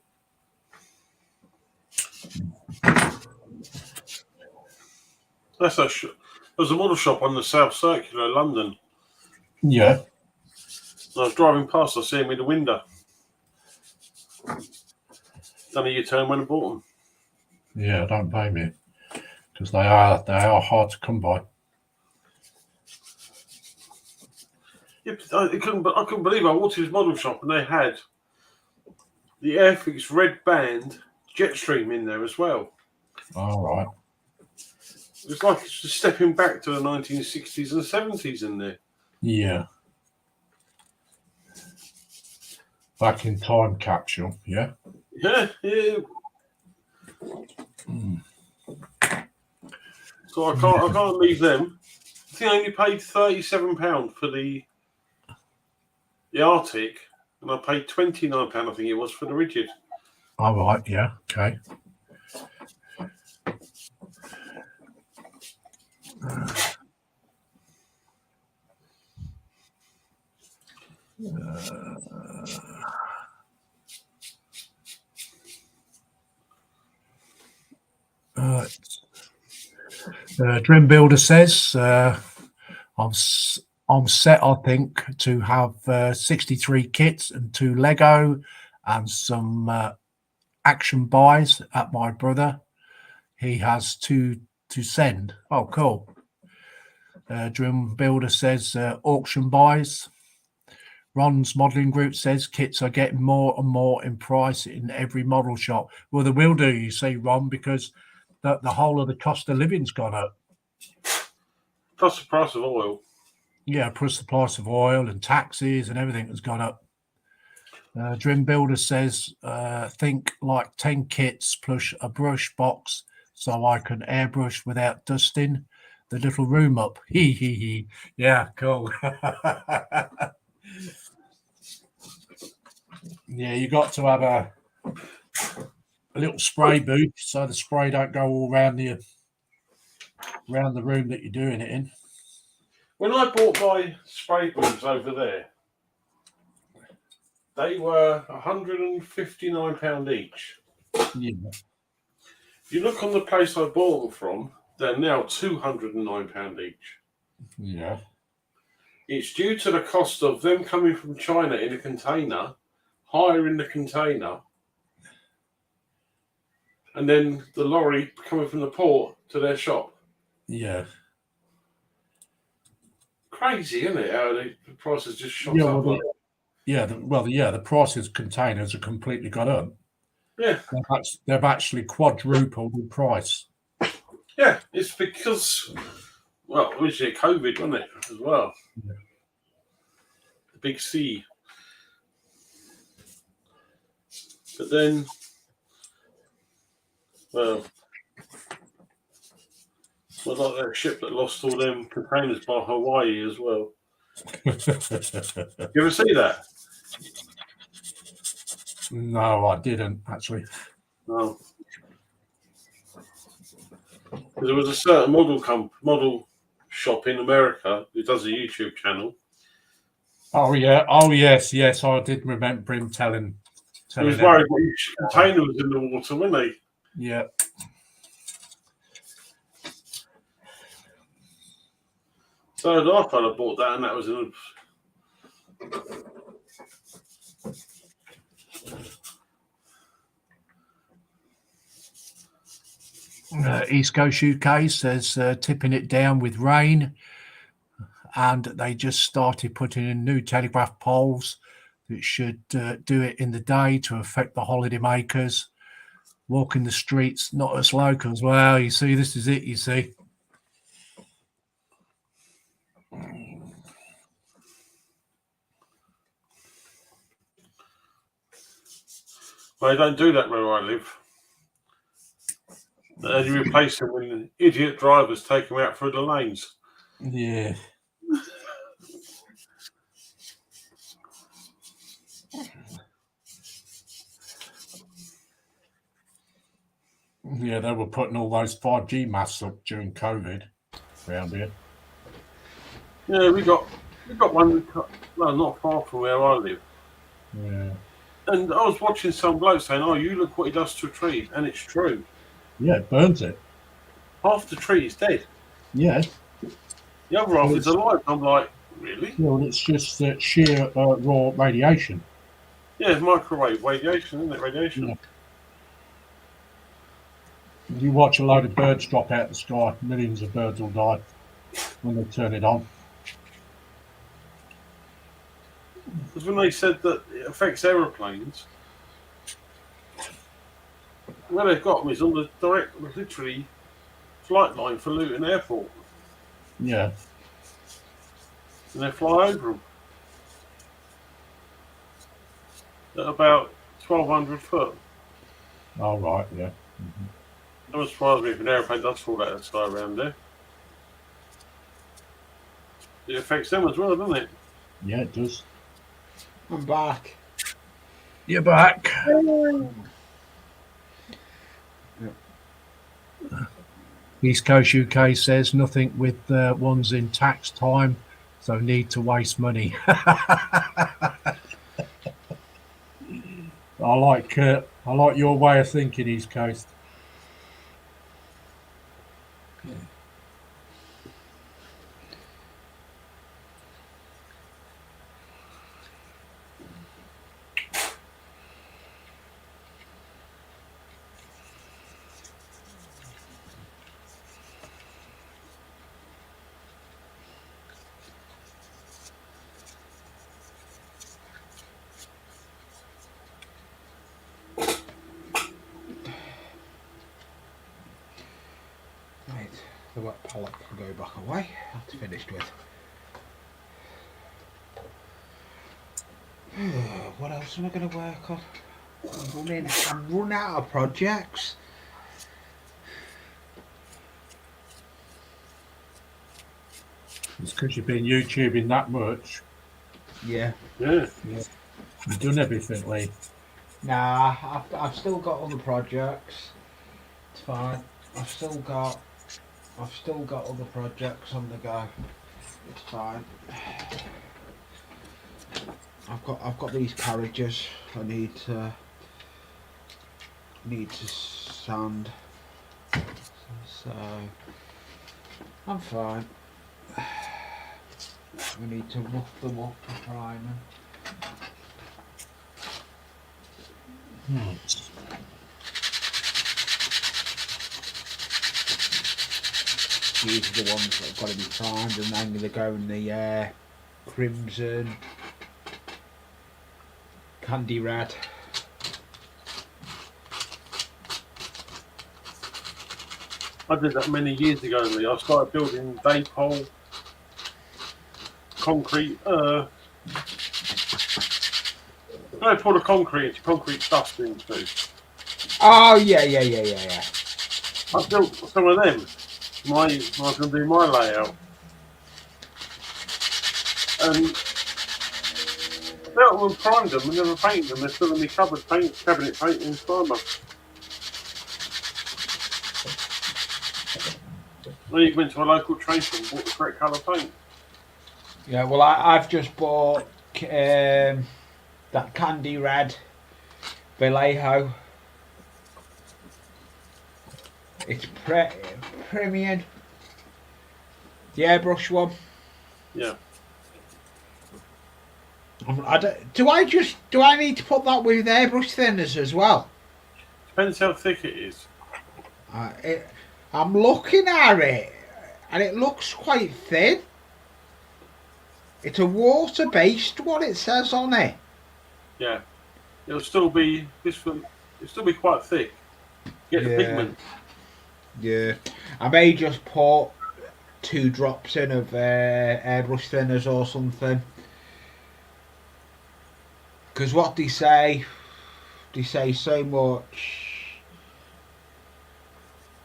There's a model shop on the South Circular, London. Yeah. I was driving past, I see him in the window. Done a U-turn when I bought them. Yeah, don't blame you, because they are hard to come by. Yeah, I couldn't believe I walked to his model shop and they had the Airfix Red Band Jetstream in there as well. All right. It's like it's just stepping back to the 1960s and 70s in there. Yeah. Back in time capsule, yeah. Yeah. So I can't leave them. I think I only paid £37 for the Arctic, and I paid £29, I think it was, for the Rigid. All right, yeah, okay. Dream Builder says, I'm set, I think, to have 63 kits and 2 Lego and some action buys at my brother. He has 2 to send. Oh, cool. Dream Builder says auction buys. Ron's modelling group says kits are getting more and more in price in every model shop. Well, they will do, you see, Ron, because the whole of the cost of living's gone up. Plus the price of oil. Yeah, plus the price of oil and taxes and everything has gone up. Dream Builder says, think like 10 kits plus a brush box so I can airbrush without dusting the little room up. He. Yeah, cool. Yeah, you got to have a little spray booth so the spray don't go all around the room that you're doing it in. When I bought my spray booths over there, they were £159 each. Yeah. If you look on the place I bought them from, they're now £209 each. Yeah. It's due to the cost of them coming from China in a container, hiring the container, and then the lorry coming from the port to their shop. Yeah. Crazy, isn't it? How the prices just shot Yeah, up. The prices of containers have completely gone up. Yeah. They've actually quadrupled in price. Yeah, it's because, well, originally COVID, wasn't it, as well? Yeah. The big C. But then, well, like that ship that lost all them containers by Hawaii as well. You ever see that? No, I didn't actually. No. Because there was a certain model shop in America who does a YouTube channel. Oh yeah. Oh yes. I did remember him telling. He was worried that his container was in the water, wasn't he? Yeah. So the fella bought that, and that was in East Coast UK says tipping it down with rain, and they just started putting in new telegraph poles that should do it in the day to affect the holiday makers. Walking the streets, not us locals. Well, you see, this is it, you see. Well, they don't do that where I live. And you replace them when idiot drivers take them out through the lanes. Yeah. Yeah, they were putting all those 5G masts up during COVID around here. Yeah, we got one. Well, not far from where I live. Yeah. And I was watching some bloke saying, "Oh, you look what he does to a tree," and it's true. Yeah, it burns it. Half the tree is dead. Yeah. The other half is alive. I'm like, really? Well, it's just sheer raw radiation. Yeah, microwave radiation, isn't it? Radiation. Yeah. You watch a load of birds drop out of the sky, millions of birds will die when they turn it on. Because when they said that it affects aeroplanes, where they've got them is on the direct, literally, flight line for Luton Airport. Yeah. And they fly over them at about 1,200 foot. Oh, right, yeah. That would surprise me if an aeroplane does fall out of the sky around there. It affects them as well, doesn't it? Yeah, it does. I'm back. You're back. East Coast UK says nothing with ones in tax time, so need to waste money. I like your way of thinking, East Coast. Right, the wet pallet can go back away. That's finished with. What else am I going to work on? I'm running out of projects. It's because you've been YouTubing that much. Yeah. Yeah. You've done everything, Lee. Nah, I've still got other projects. It's fine. I've still got other projects on the go. It's fine. I've got these carriages I need to sand. So I'm fine. We need to rough them up for priming. These are the ones that have got to be primed, and then they go in the crimson, candy red. I did that many years ago, Lee. I started building day pole concrete. I pour the concrete into concrete dust into. Oh yeah. I built some of them. I was going to do my layout. And built them and primed them and never painted them. They're still in my cabinet paint in primer. Then you went to a local train store and bought the correct colour paint. Yeah, well I've just bought that candy red Vallejo. It's premium. The airbrush one. Yeah. Do I need to put that with airbrush thinners as well? Depends how thick it is. I'm looking at it, and it looks quite thin. It's a water-based one. It says on it. Yeah. It'll still be this one. It'll still be quite thick. Get the pigment. Yeah. I may just put 2 drops in of airbrush thinners or something. Because what they say so much.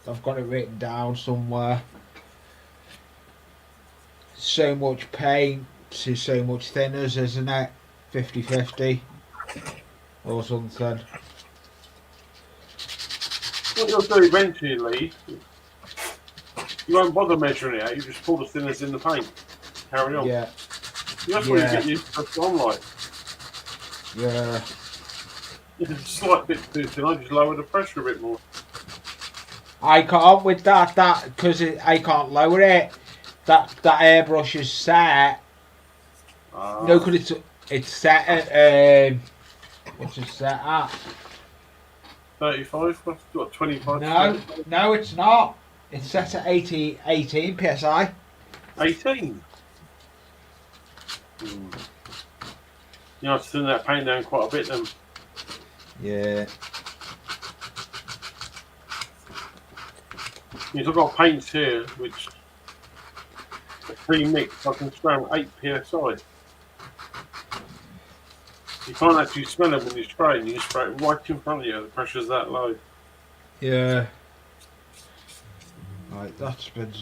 I've got it written down somewhere. So much paint to so much thinners, isn't it? 50-50 or something. What you'll do eventually, you won't bother measuring it out. You just pour the thinners in the paint. Carry on. Yeah. That's where you get used to the like. Yeah. If it's a slight bit too thin, I just lower the pressure a bit more. I can't with that because I can't lower it. That airbrush is set. No, because it's set at what's it set at? 35? What, 25? No, it's not. It's set at 18 psi. 18? You have to thin that paint down quite a bit then. Yeah. I've got paints here which are pre-mixed. I can spray them 8 psi. You can't actually smell them when you spray, and you spray it right in front of you. The pressure's that low. Yeah. Right, that's been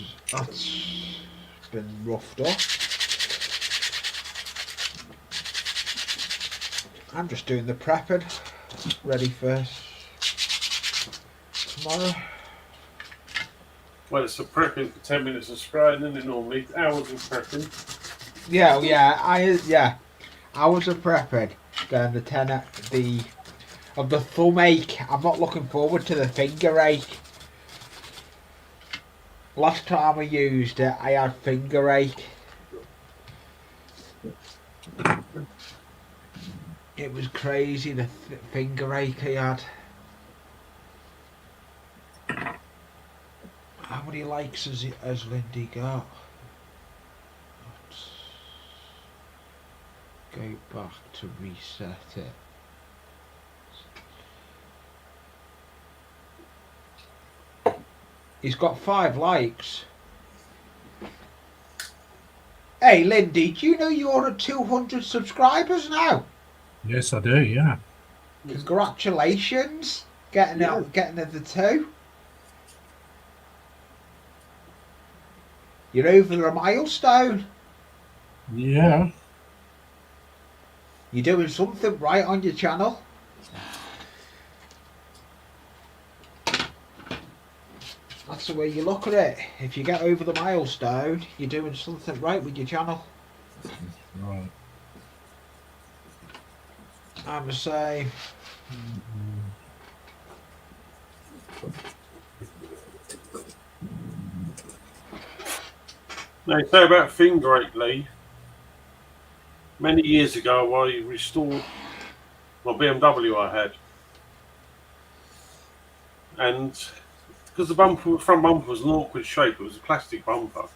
roughed up. I'm just doing the prepping, ready for tomorrow. Well, it's a prepping for 10 minutes of spraying, isn't it? Normally, hours of prepping. Hours of prepping. Then of the thumb ache. I'm not looking forward to the finger ache. Last time I used it, I had finger ache. It was crazy, the finger ache I had. How many likes has Lindy got? Let's go back to reset it. He's got 5 likes. Hey Lindy, do you know you're at 200 subscribers now? Yes, I do. Yeah. Congratulations, getting at the 2. You're over a milestone. Yeah. You're doing something right on your channel. That's the way you look at it. If you get over the milestone, you're doing something right with your channel. Right. I'm the same. Now, you say about finger ache, Lee. Many years ago, I restored my BMW I had. And because the front bumper was an awkward shape, it was a plastic bumper,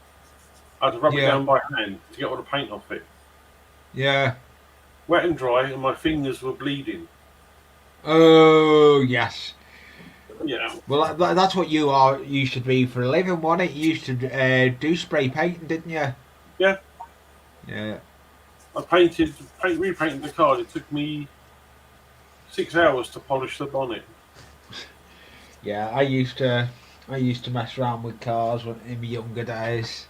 I had to rub it down by hand to get all the paint off it. Yeah. Wet and dry, and my fingers were bleeding. Oh, yes. Yeah. Well, that's what you used to be for a living, wasn't it? You used to do spray painting, didn't you? Yeah. Yeah. I repainted the car. It took me 6 hours to polish the bonnet. Yeah, I used to mess around with cars in my younger days.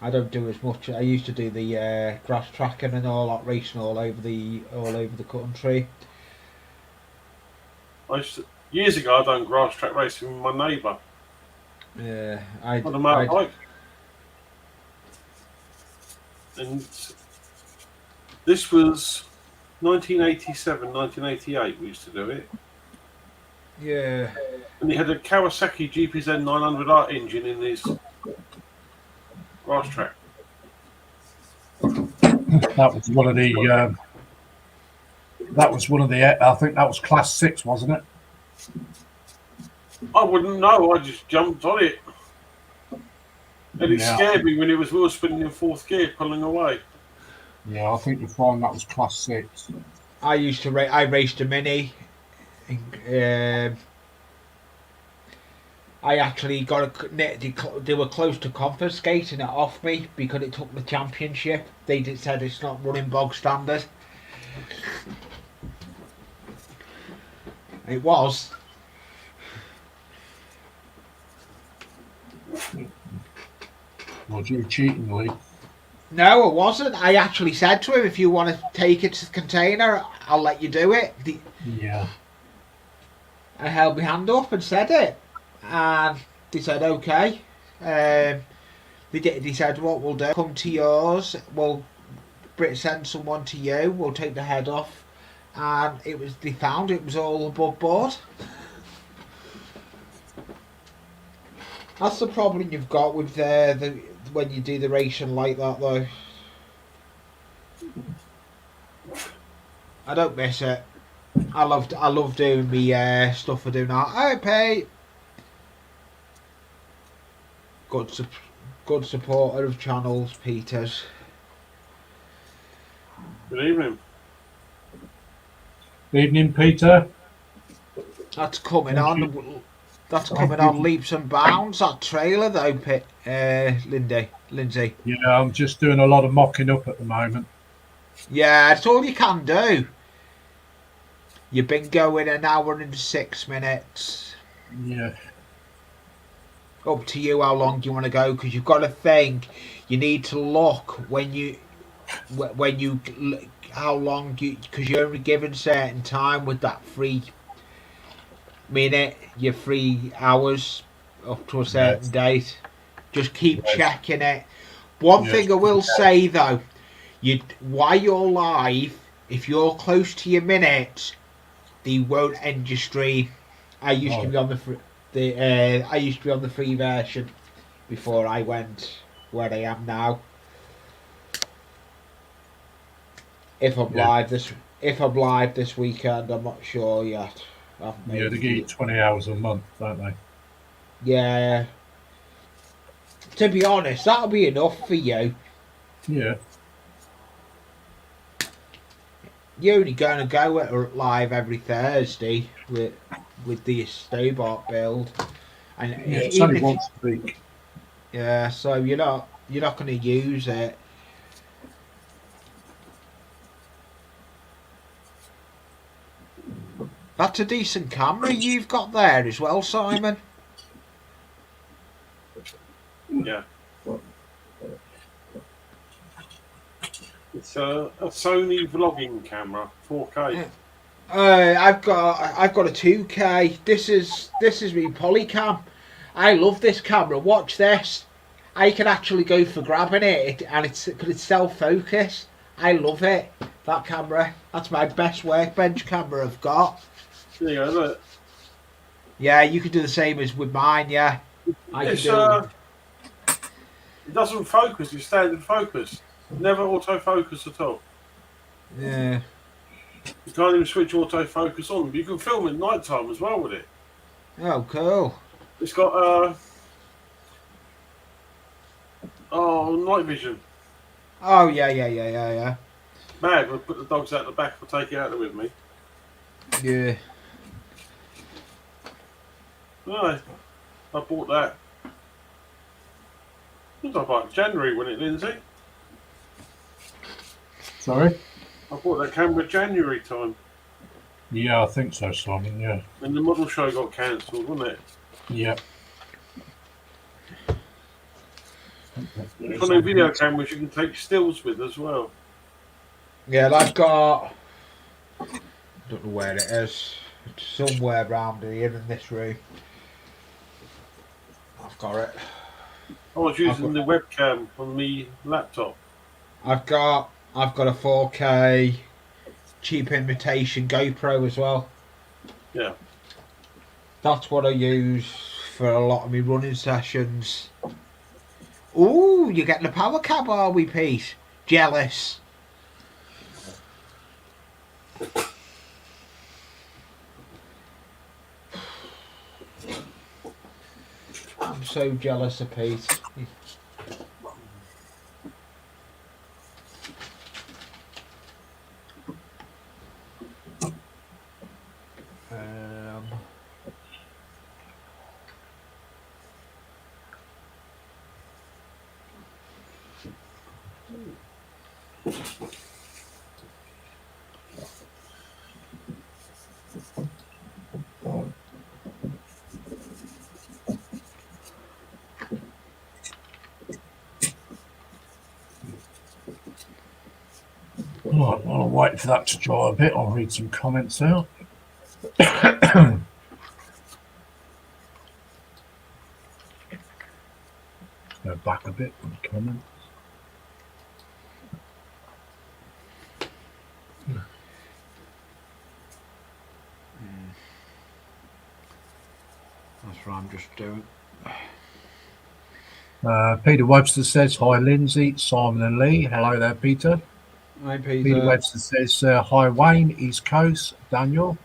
I don't do as much. I used to do the grass tracking and all that, racing all over the country. Years ago, I done grass track racing with my neighbour. Yeah, on a motorbike. And this was 1987, 1988. We used to do it. Yeah. And he had a Kawasaki GPZ 900R engine in his grass track. That was one of the. That was one of the. I think that was Class 6, wasn't it? I wouldn't know. I just jumped on it. And it Yeah. scared me when it was wheel spinning in fourth gear, pulling away. Yeah, I think you find that was Class 6. I used to I raced a Mini. I actually they were close to confiscating it off me because it took the championship. They said it's not running bog standard. It was. Was you cheating, Lee? No, it wasn't. I actually said to him, if you want to take it to the container, I'll let you do it. Yeah. I held my hand up and said it. And they said, okay. They said, what we'll do, come to yours, we'll send someone to you, we'll take the head off. And they found it was all above board. That's the problem you've got with when you do the racing like that, though. I don't miss it. I love doing me stuff I do now. I pay. Good supporter of channels, Peters. Good evening. Evening, Peter. That's coming Thank on. That's coming on leaps and bounds. That trailer, though, Lindsay. Yeah, I'm just doing a lot of mocking up at the moment. Yeah, that's all you can do. You've been going an hour and 6 minutes. Yeah. Up to you how long you want to go, because you've got to think. You need to look how long because you're only given certain time with that 3 minute, your 3 hours up to a certain date. Just keep checking it. One thing I will say though, while you're live, if you're close to your minutes, they won't end your stream. I used to be on the free version before I went where I am now. If I'm live this weekend, I'm not sure yet. They give you 20 hours a month, don't they? Yeah. To be honest, that'll be enough for you. Yeah. You're only going to go live every Thursday with the Stobaets build, and it's only once a week. Yeah, so you're not going to use it. That's a decent camera you've got there as well, Simon. Yeah. It's a Sony vlogging camera, 4K. I've got a 2K. This is my Polycam. I love this camera. Watch this. I can actually go for grabbing it, and it's self-focus. I love it. That camera. That's my best workbench camera I've got. There you go, look. Yeah, you could do the same as with mine. Yeah, It doesn't focus. It's standard focus. Never autofocus at all. Yeah. You can't even switch autofocus on. But you can film at night time as well with it. Oh, cool. It's got night vision. Oh yeah. Mad. We'll put the dogs out the back. I'll take it out there with me. Yeah. No, I bought that. I think I bought it in January, wasn't it, Lindsay? Sorry? I bought that camera January time. Yeah, I think so, Simon, yeah. And the model show got cancelled, wasn't it? Yeah. It's on the video cameras you can take stills with as well. Yeah, I've got. I don't know where it is. It's somewhere around here in this room. I've got it. I was using the webcam on the laptop. I've got a 4K cheap imitation GoPro as well. Yeah. That's what I use for a lot of my running sessions. Ooh, you're getting a power cab, are we, Pete? Jealous. I'm so jealous of Pete. Right, I'll wait for that to dry a bit. I'll read some comments out. Go back a bit on the comments. That's what I'm just doing. Peter Webster says, hi Lindsay, Simon and Lee. Hello there, Peter. Hi, Peter Peter. Webster says, hi Wayne, East Coast, Daniel.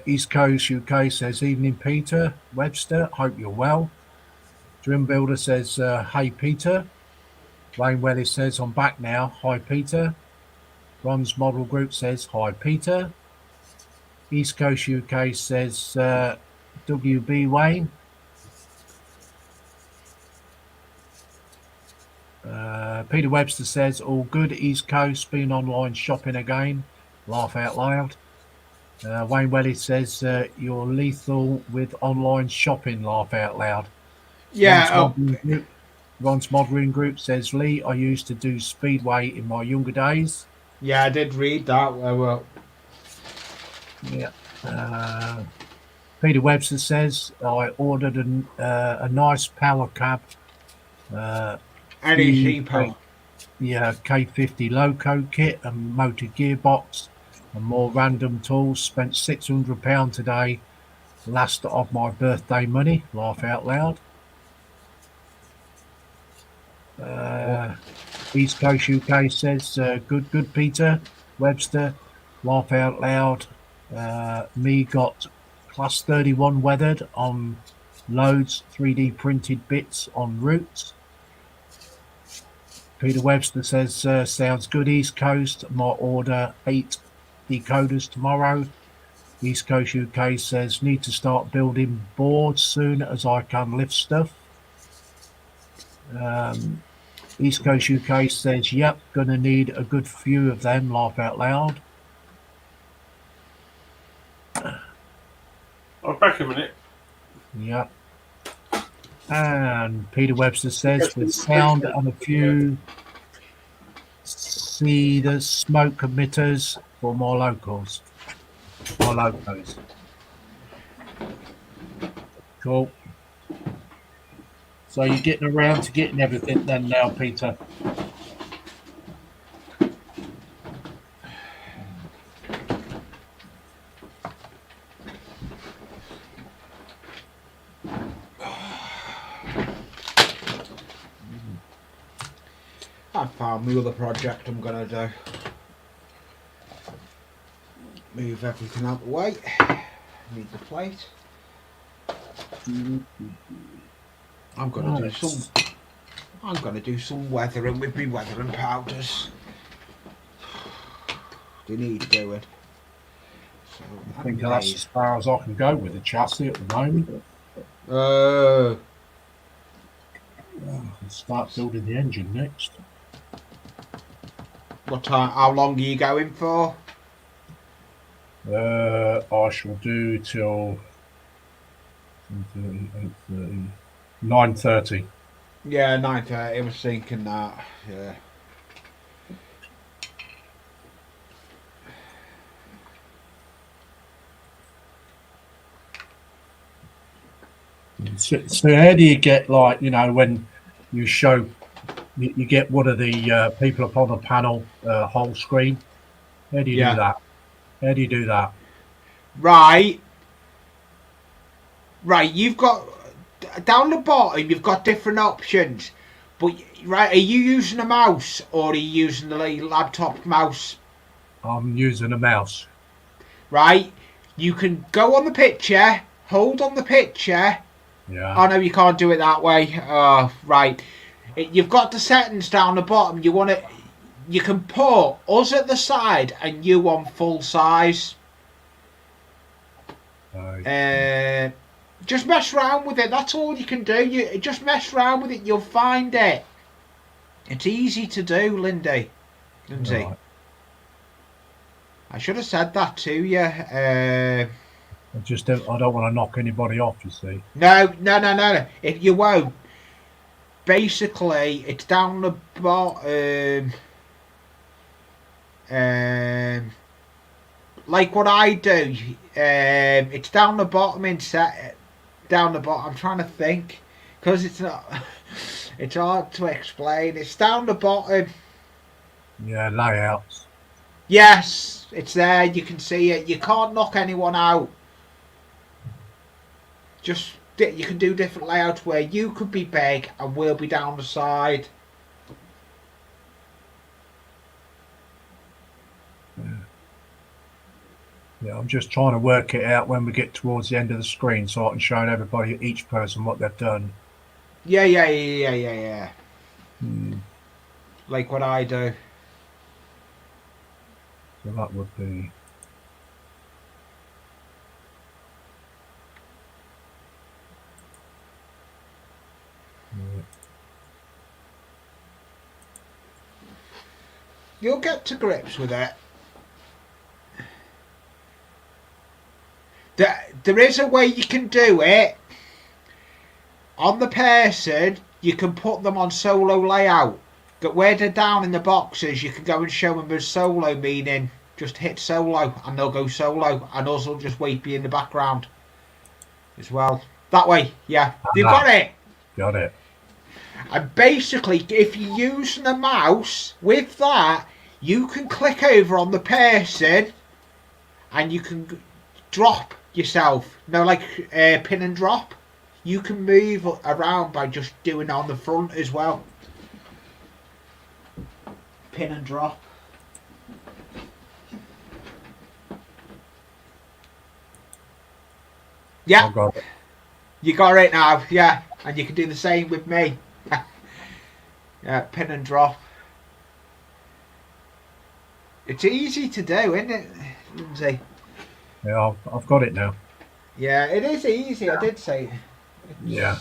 East Coast UK says, evening Peter Webster, hope you're well. Dream Builder says, hey Peter. Wayne Wellis says, I'm back now, hi Peter. Ron's Model Group says, hi Peter. East Coast UK says, WB Wayne. Peter Webster says, all good East Coast, been online shopping again, laugh out loud. Wayne Wellis says, you're lethal with online shopping, laugh out loud. Yeah. Ron's Modelling Group says, Lee, I used to do Speedway in my younger days. Yeah, I did read that. Well, yeah. Peter Webster says, I ordered a nice power cab. NEC Yeah, K50 Loco kit and motor gearbox and more random tools. Spent £600 today. Last of my birthday money. Laugh out loud. East Coast UK says, good Peter Webster. Laugh out loud. Me got class 31 weathered on loads 3D printed bits on routes. Peter Webster says, sounds good, East Coast. Might order 8 decoders tomorrow. East Coast UK says, need to start building boards soon as I can lift stuff. East Coast UK says, yep, gonna need a good few of them, laugh out loud. I'm back a minute. Yep. And Peter Webster says, with sound and a few, see the smoke emitters for more locals. More locos. Cool. So you're getting around to getting everything then now, Peter? I found my other project I'm going to do. Move everything out the way. Need the plate. I'm going to do some weathering with my weathering powders. They need doing. So I think that's as far as I can go with the chassis at the moment. I'll start building the engine next. What time? How long are you going for? I shall do till 8:30, 9:30. Yeah, 9:30. I was thinking that. Yeah. So how do you get, like, you know, when you show, you get one of the people up on the panel whole screen? How do you do that? How do you do that? Right. Right, you've got down the bottom. You've got different options, but right, are you using a mouse or are you using the laptop mouse? I'm using a mouse. Right, you can go on the picture, hold on the picture. Yeah. Oh no, you can't do it that way. Right, you've got the settings down the bottom. You want it. You can put us at the side and you on full size. Just mess around with it. That's all you can do. You just mess around with it. You'll find it. It's easy to do, Lindsey. Right. I should have said that to you. I don't want to knock anybody off. You see. No. If you won't, basically, it's down the bottom. Like what I do. It's down the bottom in set. Down the bottom. I'm trying to think because it's not. It's hard to explain. It's down the bottom. Yeah, layouts. Yes, it's there. You can see it. You can't knock anyone out. Just you can do different layouts where you could be big and we'll be down the side. Yeah, I'm just trying to work it out when we get towards the end of the screen so I can show everybody, each person, what they've done. Yeah. Like what I do. So that would be. Yeah. You'll get to grips with it. There is a way you can do it. On the person, you can put them on solo layout. But where they're down in the boxes, you can go and show them as solo, meaning just hit solo and they'll go solo and us will just wait be in the background as well. That way, yeah. You've got it. Got it. And basically, if you're using a mouse, with that, you can click over on the person and you can drop yourself. No, like pin and drop. You can move around by just doing it on the front as well. Pin and drop. Yeah. I got it. You got it now, yeah. And you can do the same with me. Yeah, pin and drop. It's easy to do, isn't it, Lindsey? Yeah, I've got it now. Yeah, it is easy. I did say. Yeah.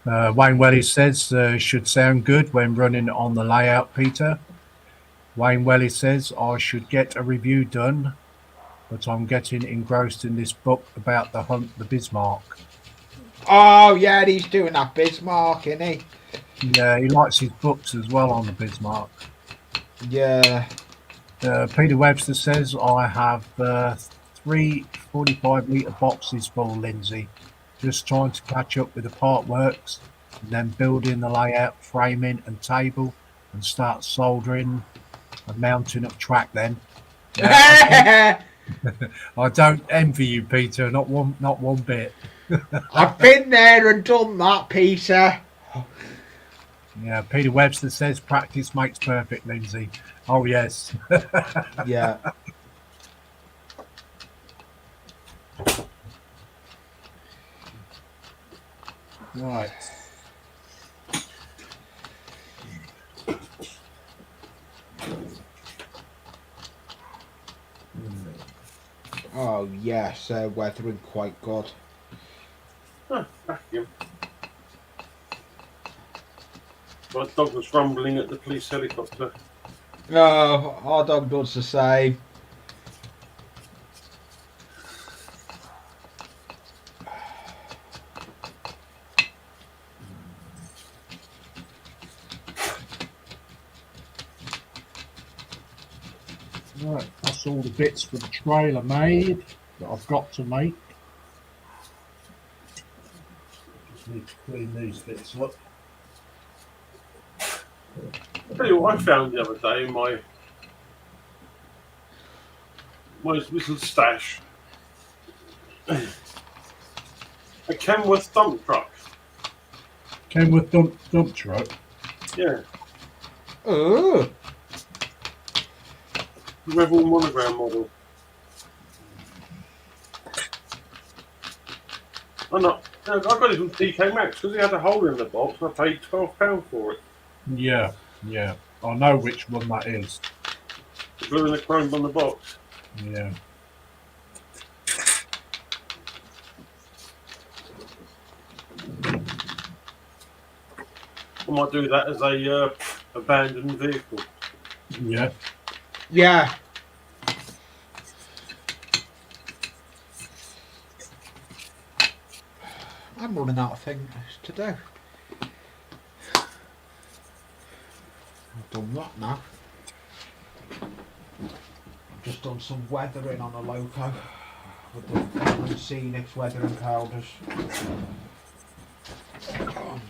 Wayne Welly says should sound good when running on the layout, Peter. Wayne Welly says I should get a review done, but I'm getting engrossed in this book about the hunt the Bismarck. Oh yeah, he's doing that Bismarck, isn't he? Yeah, he likes his books as well on the Bismarck. Yeah. Peter Webster says I have 3 45-litre boxes full, Lindsey. Just trying to catch up with the part works and then building the layout, framing and table and start soldering and mounting up track then. I don't envy you, Peter, not one bit. I've been there and done that, Peter. Yeah, Peter Webster says practice makes perfect, Lindsey. Oh, yes. Yeah. Right. Oh yes, weathering quite good. Vacuum. My dog was rumbling at the police helicopter. No, our dog does the same. Right, that's all the bits for the trailer made that I've got to make. Just need to clean these bits up. I'll tell you what I found the other day in my my little stash. A Kenworth dump truck. Came with dump truck. Yeah. Oh, Rebel monogram model. I got it from TK Maxx because he had a hole in the box and I paid £12 for it. Yeah. I know which one that is. The blue and the chrome on the box. Yeah. I might do that as a abandoned vehicle. Yeah. yeah. I'm running out of things to do. I've done that now. I've just done some weathering on a loco with the Scenics weathering powders.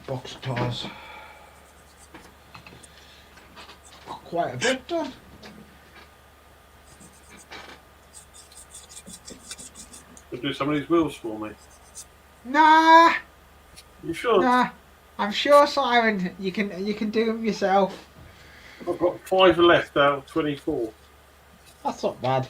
Box tires. Got quite a bit done. Could do some of these wheels for me. Nah, You sure? nah. I'm sure, Simon, you can do them yourself. I've got 5 left out of 24. That's not bad.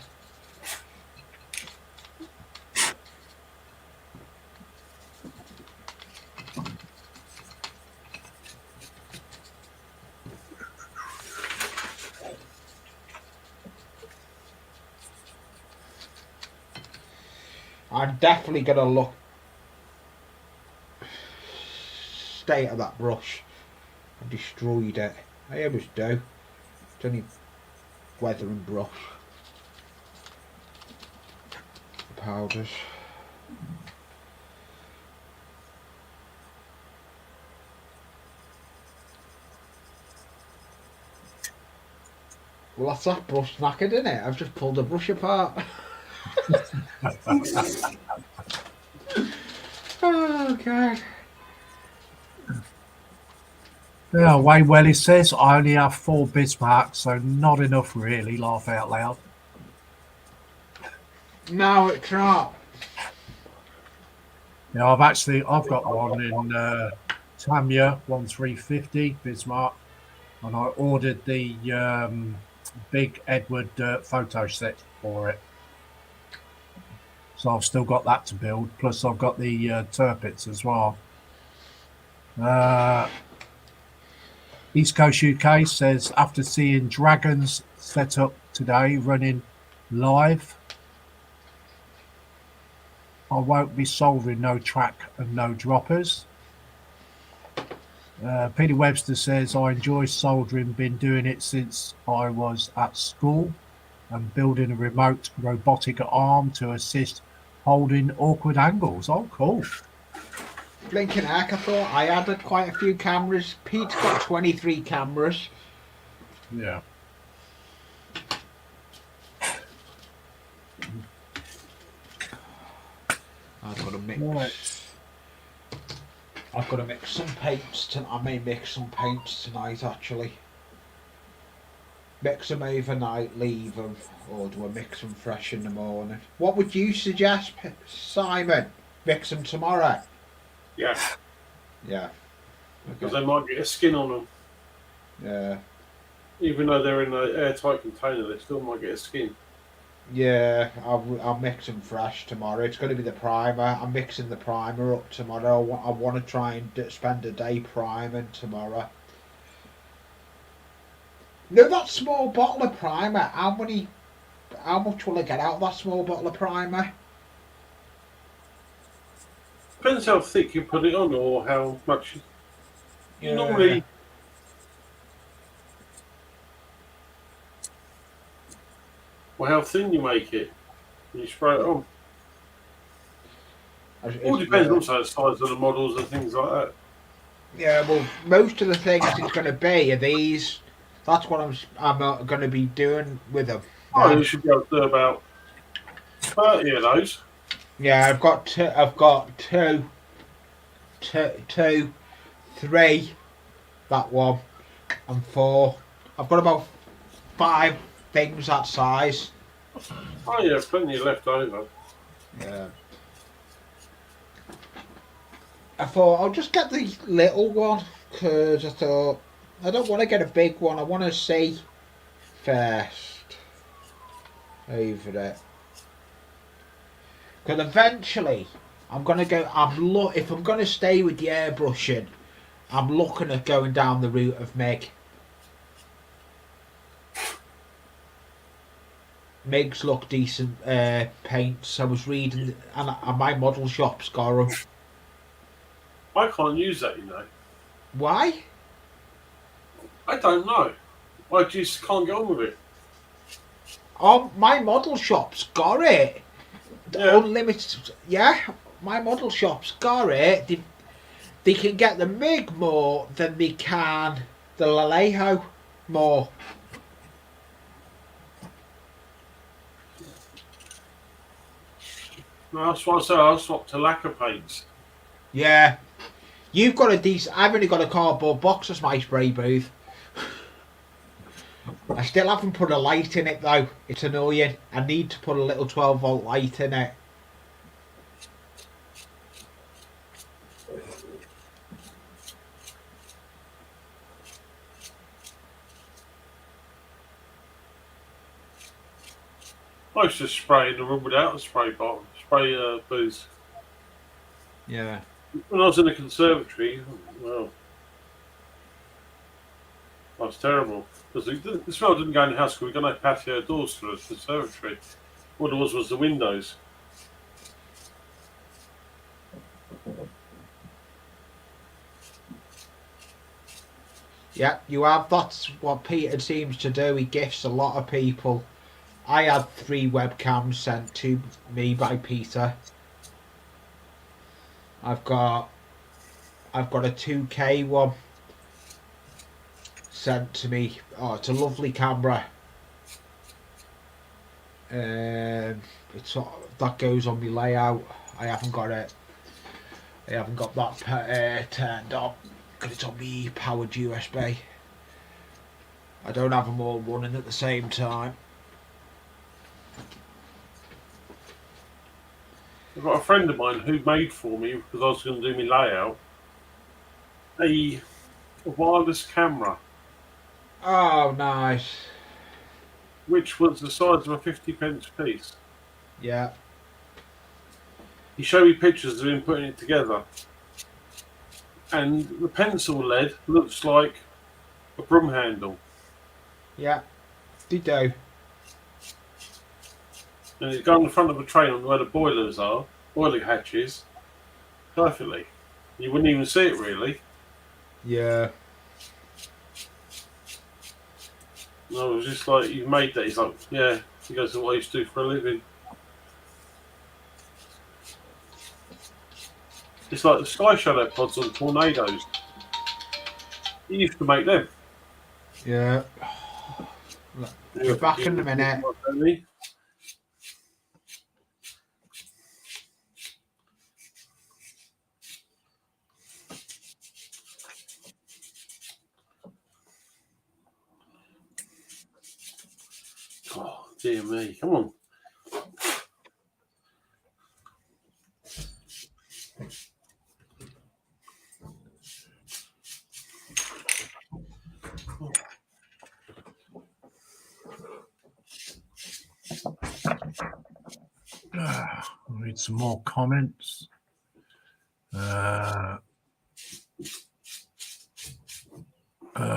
I'm definitely gonna look state of that brush. I destroyed it. I always do. It's only weathering brush. The powders. Well, that's that brush knackered, isn't it? I've just pulled a brush apart. Oh, God. Yeah, way well he says I only have 4 Bismarcks, so not enough really, laugh out loud. No, it's not. Yeah, I've got one in Tamiya 1350 Bismarck, and I ordered the big Edward photo set for it. So I've still got that to build. Plus I've got the Turpits as well. East Coast UK says after seeing Dragons set up today running live, I won't be soldering no track and no droppers. Peter Webster says I enjoy soldering, been doing it since I was at school and building a remote robotic arm to assist holding awkward angles. Oh, cool. Blinking heck, I thought I added quite a few cameras. Pete's got 23 cameras. Yeah. I've got to mix. Right. I've got to mix some paints. I may mix some paints tonight, actually. Mix them overnight, leave them, or do I mix them fresh in the morning? What would you suggest, Simon? Mix them tomorrow? Yeah. Yeah. Because Okay. they might get a skin on them. Yeah. Even though they're in an airtight container, they still might get a skin. Yeah, I'll mix them fresh tomorrow. It's going to be the primer. I'm mixing the primer up tomorrow. I want to try and spend a day priming tomorrow. No, that small bottle of primer. How much will I get out of that small bottle of primer? Depends how thick you put it on or how much. You Yeah. normally. Well, how thin you make it. You spray it on. All depends also on the size of the models and things like that. Yeah, well, most of the things it's going to be are these. That's what I'm going to be doing with them. Oh, you should be able to do about 30 of those. Yeah, I've got two, three, that one, and 4. I've got about 5 things that size. Oh yeah, plenty left over. Yeah. I thought I'll just get the little one because I thought I don't want to get a big one. I want to see first over it. Because eventually I'm gonna go. If I'm gonna stay with the airbrushing, I'm looking at going down the route of MIG. MIGs look decent paints. I was reading, and my model shop's got them. I can't use that, you know. Why? I don't know. I just can't get on with it. Oh, my model shop's got it. Yeah. Unlimited. Yeah, my model shop's got it. They can get the MIG more than they can the Lalejo more. No, that's what I said. I swapped to lacquer paints. Yeah. You've got a decent. I've only got a cardboard box as my spray booth. I still haven't put a light in it though. It's annoying. I need to put a little 12-volt light in it. I used to spray in the room without a spray booth. Yeah. When I was in the conservatory, well, that was terrible. Because the smell didn't go in the house because we got no patio doors to the conservatory. All there was the windows. Yeah, you have. That's what Peter seems to do. He gifts a lot of people. I had 3 webcams sent to me by Peter. I've got a 2K one sent to me. Oh, it's a lovely camera. It's that goes on my layout. I haven't got it. I haven't got that turned on because it's on me powered USB. I don't have them all running at the same time. I've got a friend of mine who made for me, because I was going to do my layout, a wireless camera, Oh, nice. which was the size of a 50p piece. Yeah. He showed me pictures of him putting it together. And the pencil lead looks like a broom handle. Yeah. They do. And it's going in front of a train on where the boiler hatches, perfectly. You wouldn't even see it really. Yeah. And I was just like, you made that. He's like, yeah. He goes, what I used to do for a living. It's like the sky shadow pods on tornadoes. He used to make them. Yeah. Be back in a minute. Oh, dear me. Come on. I'll read some more comments.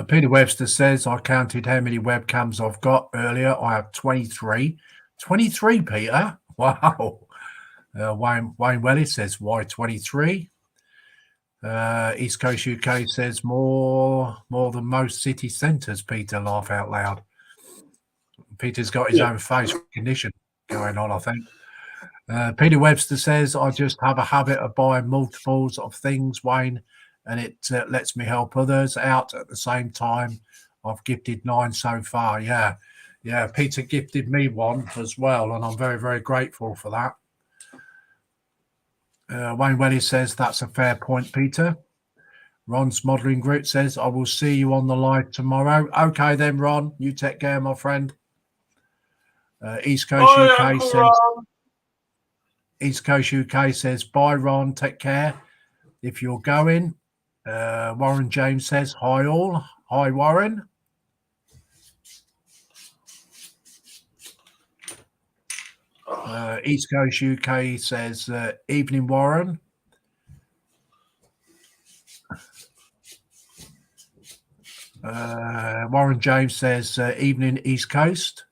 Peter Webster says, I counted how many webcams I've got earlier. I have 23. 23, Peter? Wow. Wayne Welly says, why 23? East Coast UK says, more than most city centres, Peter, laugh out loud. Peter's got his own face recognition going on, I think. Peter Webster says, I just have a habit of buying multiples of things, Wayne, and it lets me help others out at the same time. I've gifted 9 so far. Yeah. Peter gifted me 1 as well, and I'm very, very grateful for that. Wayne Welly says, that's a fair point, Peter. Ron's Modelling Group says, I will see you on the live tomorrow. Okay then, Ron. You take care, my friend. East Coast Bye, UK Uncle says. Ron. East Coast UK says, bye, Ron. Take care if you're going. Warren James says, hi, all. Hi, Warren. East Coast UK says, evening, Warren. Warren James says, evening, East Coast.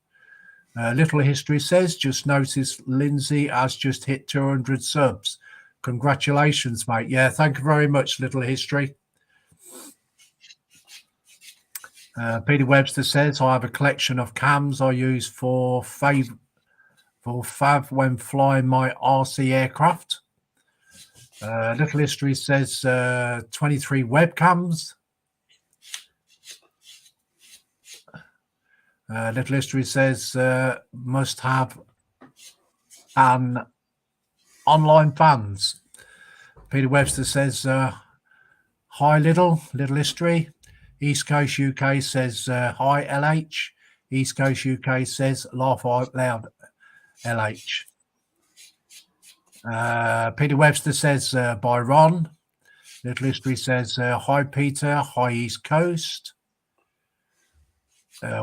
Little History says, just noticed Lindsay has just hit 200 subs. Congratulations, mate. Yeah, thank you very much, Little History. Peter Webster says, I have a collection of cams I use for fav when flying my RC aircraft. Little History says 23 webcams. Little History says must have an online fans. Peter Webster says hi, Little History. East Coast UK says hi, LH. East Coast UK says laugh out loud, LH. Peter Webster says by Ron. Little History says hi, Peter. Hi, East Coast.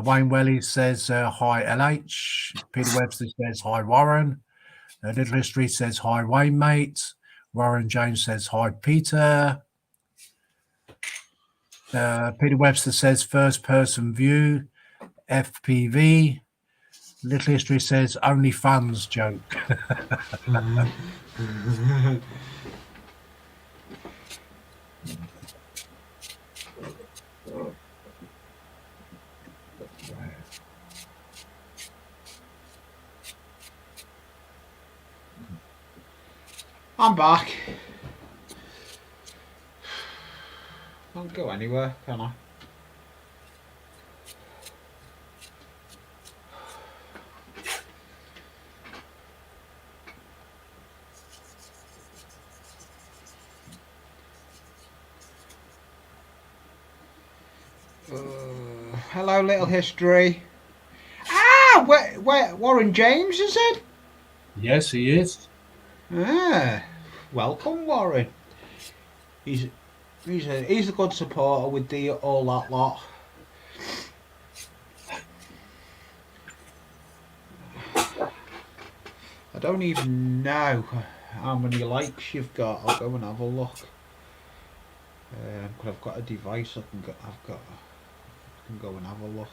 Wayne Welly says hi, LH. Peter Webster says hi, Warren. Little History says hi, Wayne, mate. Warren James says hi, Peter. Peter Webster says first person view, FPV. Little History says only fans joke. I'm back. Can't go anywhere, can I? Hello, Little History. Ah, where Warren James, is it? Yes, he is. Ah, welcome, Warren. He's a good supporter with the all that lot. I don't even know how many likes you've got. I'll go and have a look. But I've got a device I can go and have a look.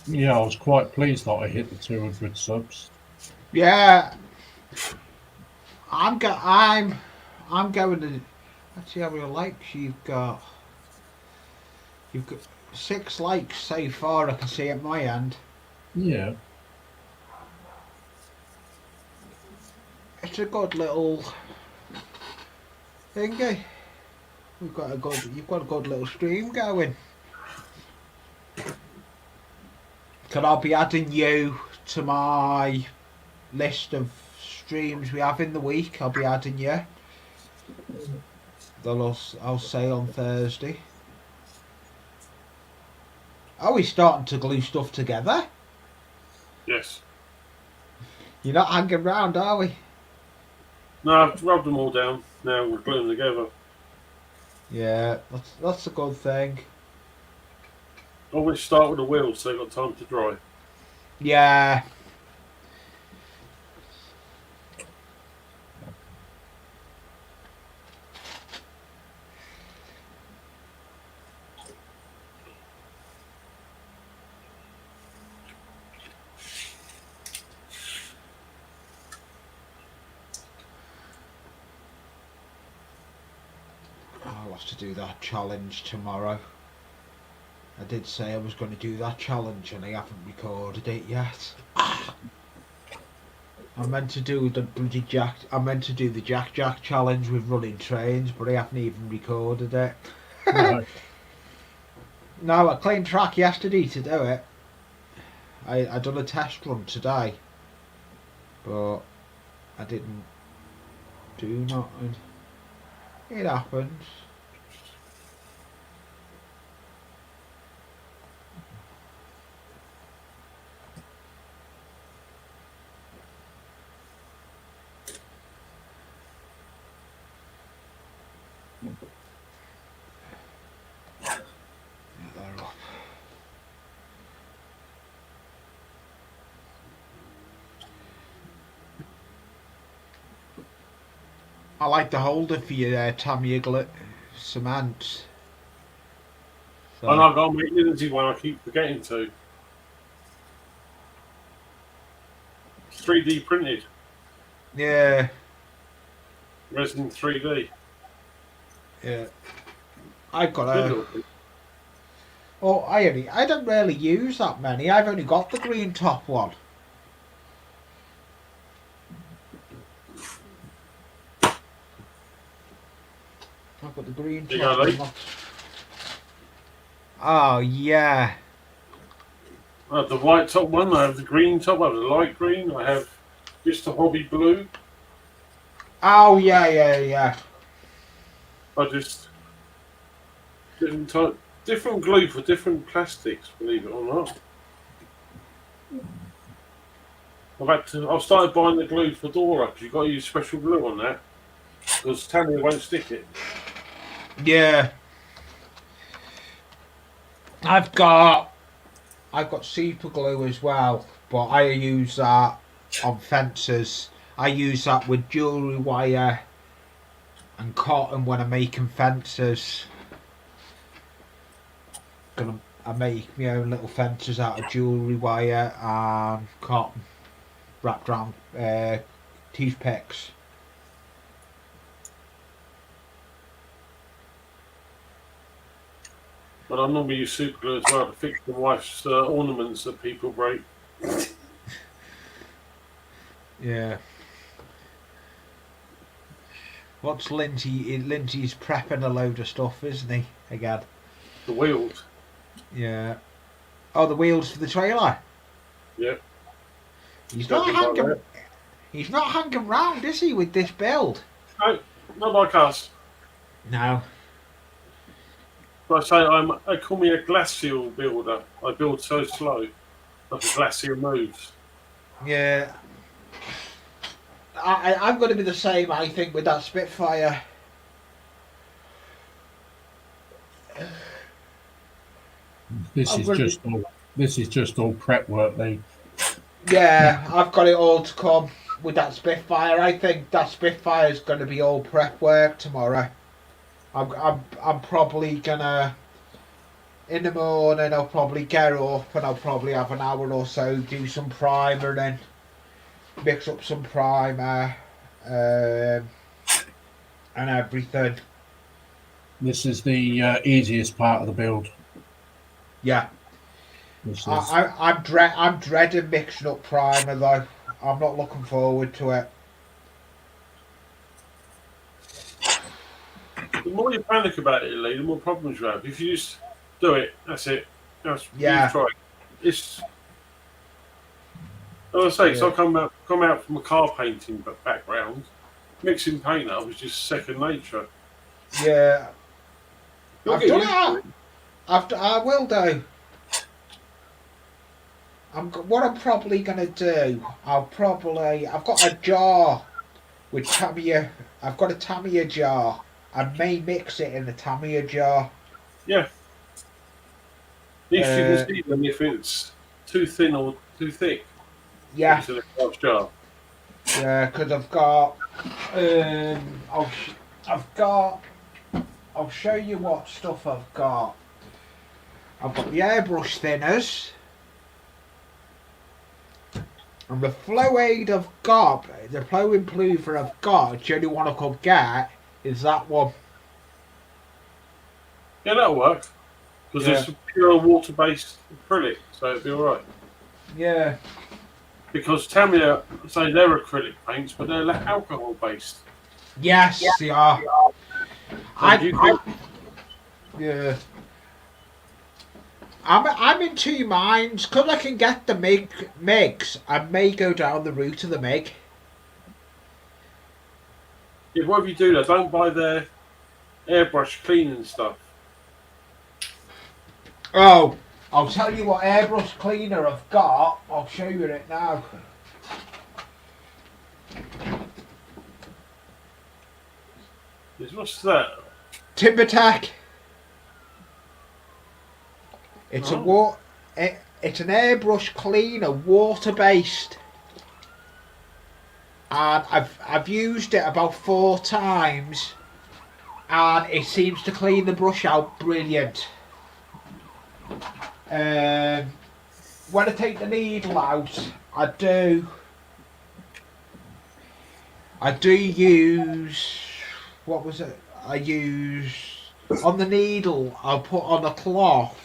Yeah, I was quite pleased that I hit the 200 subs. Yeah, I'm going to. Let's see how many likes you've got. You've got 6 likes so far. I can see at my end. Yeah. It's a good little thingy. You've got a good little stream going. Can I be adding you to my list of streams we have in the week? I'll be adding you. I'll say on Thursday. Are we starting to glue stuff together? Yes. You're not hanging round, are we? No, I've rubbed them all down. Now we're gluing them together. Yeah, that's a good thing. Always start with the wheels so they've got time to dry. Yeah. was to do that challenge tomorrow. I did say I was going to do that challenge and I haven't recorded it yet. I meant to do the bloody Jack challenge with running trains, but I haven't even recorded it. No. No, I cleaned track yesterday to do it. I done a test run today, but I didn't do nothing. It happens. They're up. I like the holder for your Tamiya cement. So, And I've got to make Lindsay one I keep forgetting to. It's 3D printed, yeah, resin 3D. yeah. I've got Good a. little thing. Oh, I don't really use that many. I've only got the green top one. I've got the green You top got it? one. Oh yeah. I have the white top one, I have the green top, I have the light green, I have just the hobby blue. Oh yeah. I just different glue for different plastics, believe it or not. I've started buying the glue for Dora because you've got to use special glue on that because Tanya won't stick it. Yeah. I've got super glue as well, but I use that on fences. I use that with jewellery wire and cotton when I'm making fences. I make my own little fences out of jewellery wire and cotton wrapped around toothpicks. But I normally use super glue as well to fix the wife's ornaments that people break. Yeah. What's Lindsay? Lindsay's prepping a load of stuff, isn't he? Again. The wheels. Yeah. Oh, the wheels for the trailer. Yep. He's not hanging. He's not hanging round, is he, with this build? No, not like us. No. But I call me a glacial builder. I build so slow, like a glacier moves. Yeah. I'm going to be the same, I think, with that Spitfire. This is just all prep work, Lee. Yeah, I've got it all to come with that Spitfire. I think that Spitfire is going to be all prep work tomorrow. I'm probably gonna in the morning. I'll probably get up and I'll probably have an hour or so, do some primer, then mix up some primer and everything. This is the easiest part of the build. Yeah. This is, I'm dreading mixing up primer though. I'm not looking forward to it. The more you panic about it, Lee, the more problems you have. If you just do it, that's it. Yeah. You try. It's. As I say, so I come out from a car painting background. Mixing paint up was just second nature. Yeah. You'll I've get done used to it. I will do. What I'm probably gonna do. I've got a jar with Tamiya. I've got a Tamiya jar. I may mix it in the Tamiya jar. Yeah. If you can see them if it's too thin or too thick. Yeah. Into the glass jar. Yeah, because I've got. I'll show you what stuff I've got. I've got the airbrush thinners. And the flow aid I've got, the flow improver I've got, the only one I could get is that one. Yeah, that'll work. Because Yeah. it's a pure water-based acrylic, so it'll be all right. Yeah. Because Tamiya say they're acrylic paints, but they're alcohol-based. Yes, they are. And you can, Yeah. I'm in two minds. Because I can get the MIGs, I may go down the route of the MIG. yeah, whatever you do, though, don't buy their airbrush cleaning stuff. Oh, I'll tell you what airbrush cleaner I've got. I'll show you it now. What's that? TimberTech. It's Oh. it's an airbrush cleaner, water based, and I've used it about 4 times, and it seems to clean the brush out brilliant. When I take the needle out, I do use, what was it? I use on the needle. I'll put on a cloth.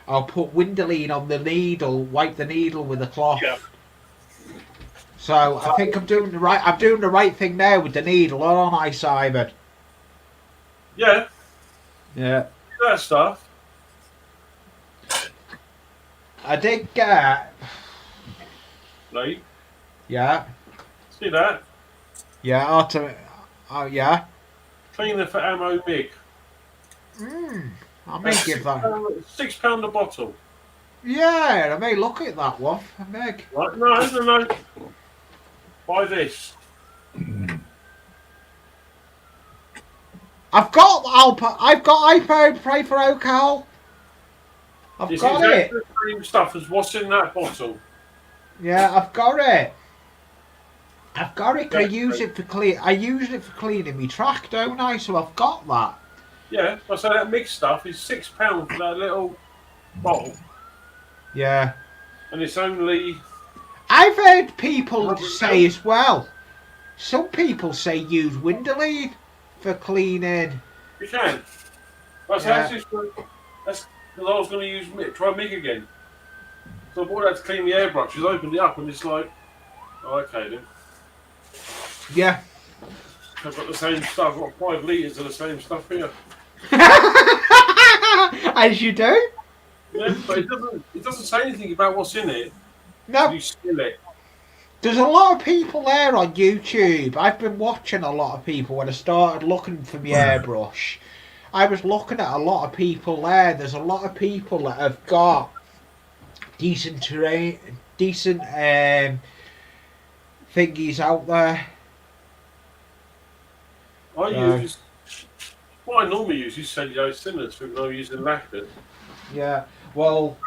I'll put Windoline on the needle, wipe the needle with a cloth. Yeah. So I think I'm doing the right thing now with the needle, aren't I, Simon? Yeah, Yeah. that stuff. I did get. Like, Yeah. see that? Yeah. Yeah. Cleaner for ammo MIG. I may give that. £6 a bottle. Yeah, I may look at that one. I may. Right? No. Buy this. I've got iPhone Pray for Alcohol. I've It's got exactly it. the same stuff as what's in that bottle. Yeah, I've got it. I've got it. 'Cause I Yeah. use it for cleaning my track, don't I? So I've got that. Yeah, so that mixed stuff is £6 for that little bottle, Yeah. and it's only I've heard people 100 say as well. Some people say use Windoline for cleaning. you can. That's Yeah. this one. That's because I was going to use try MIG again. So I bought that to clean the airbrushes, opened it up, and it's like, oh, okay then. Yeah. I've got the same stuff. I've got 5 litres of the same stuff here. As you do. Yeah, but it doesn't say anything about what's in it. No. You spill it. There's a lot of people there on YouTube. I've been watching a lot of people when I started looking for my airbrush. I was looking at a lot of people there. There's a lot of people that have got decent terrain, decent thingies out there. What I normally use is cellulose thinners for no using lacquer. Yeah. Well,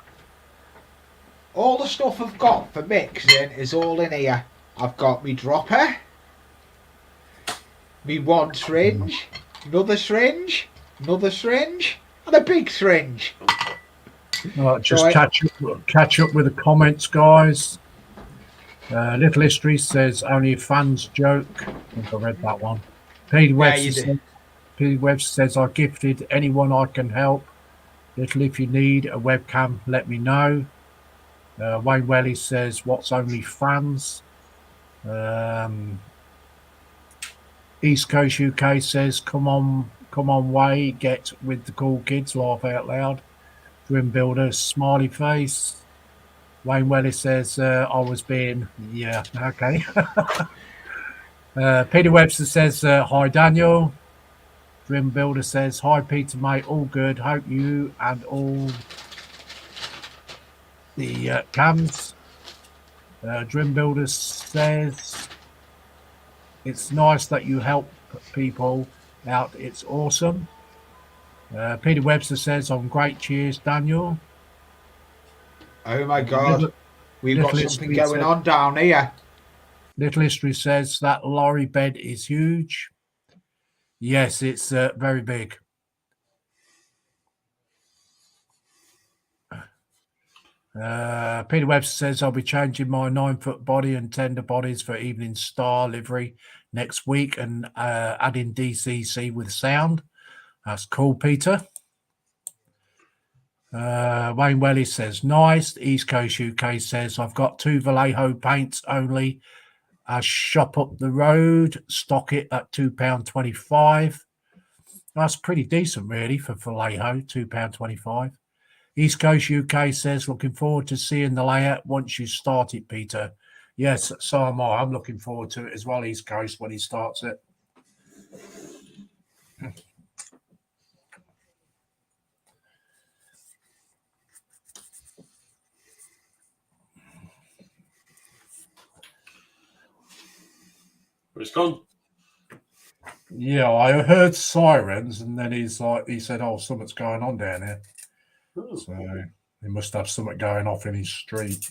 all the stuff I've got for mixing is all in here. I've got me dropper, me one syringe, another syringe, another syringe, and a big syringe. Right, just So catch up with the comments, guys. Little History says only a fan's joke. I think I read that one. Peter Webster says I gifted anyone I can help. Little, if you need a webcam, let me know. Wayne Welly says what's only fans. East Coast UK says come on Way, get with the cool kids, laugh out loud. Grim Builder, smiley face. Wayne Welly says I was being, yeah, okay. Peter Webster says hi Daniel. Grim Builder says hi Peter mate, all good, hope you and all the cams. Dream Builder says it's nice that you help people out, it's awesome. Peter Webster says I'm great, cheers Daniel. Oh my God, we've got something going on down here. Little History says that lorry bed is huge. Yes, it's very big. Peter Webster says I'll be changing my 9-foot body and tender bodies for Evening Star livery next week and adding DCC with sound. That's cool, Peter. Wayne Welly says, nice. East Coast UK says, I've got 2 Vallejo paints only. A shop up the road, stock it at £2.25. That's pretty decent, really, for Vallejo, £2.25. East Coast UK says, looking forward to seeing the layout once you start it, Peter. Yes, so am I. I'm looking forward to it as well, East Coast, when he starts it. It's gone. Yeah, I heard sirens, and then he said, oh, something's going on down here. Oh. So he must have something going off in his street.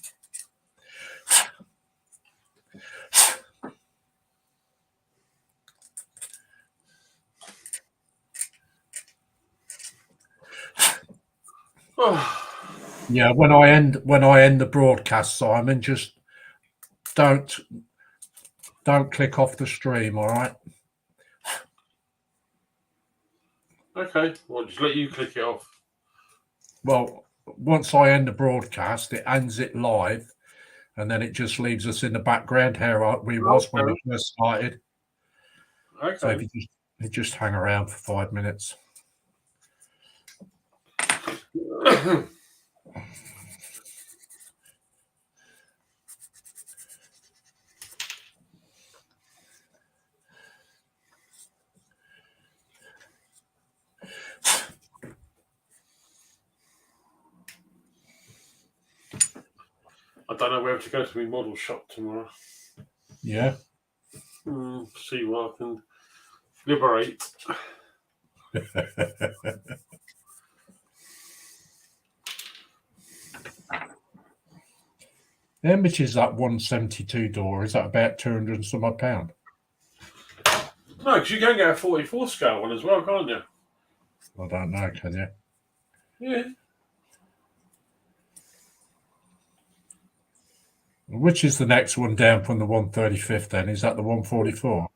Yeah, when I end the broadcast, Simon, just don't click off the stream, all right? Okay, well, just let you click it off. Well, once I end the broadcast, it ends it live, and then it just leaves us in the background here we was when we first started. Okay. So if you just hang around for 5 minutes. I don't know where to go to my model shop tomorrow. Yeah. See what I can liberate. How much is that 172 door? Is that about 200 and some odd pound? No, because you can get a 44 scale one as well, can't you? I don't know, can you? Yeah. Which is the next one down from the 135th then? Is that the 144?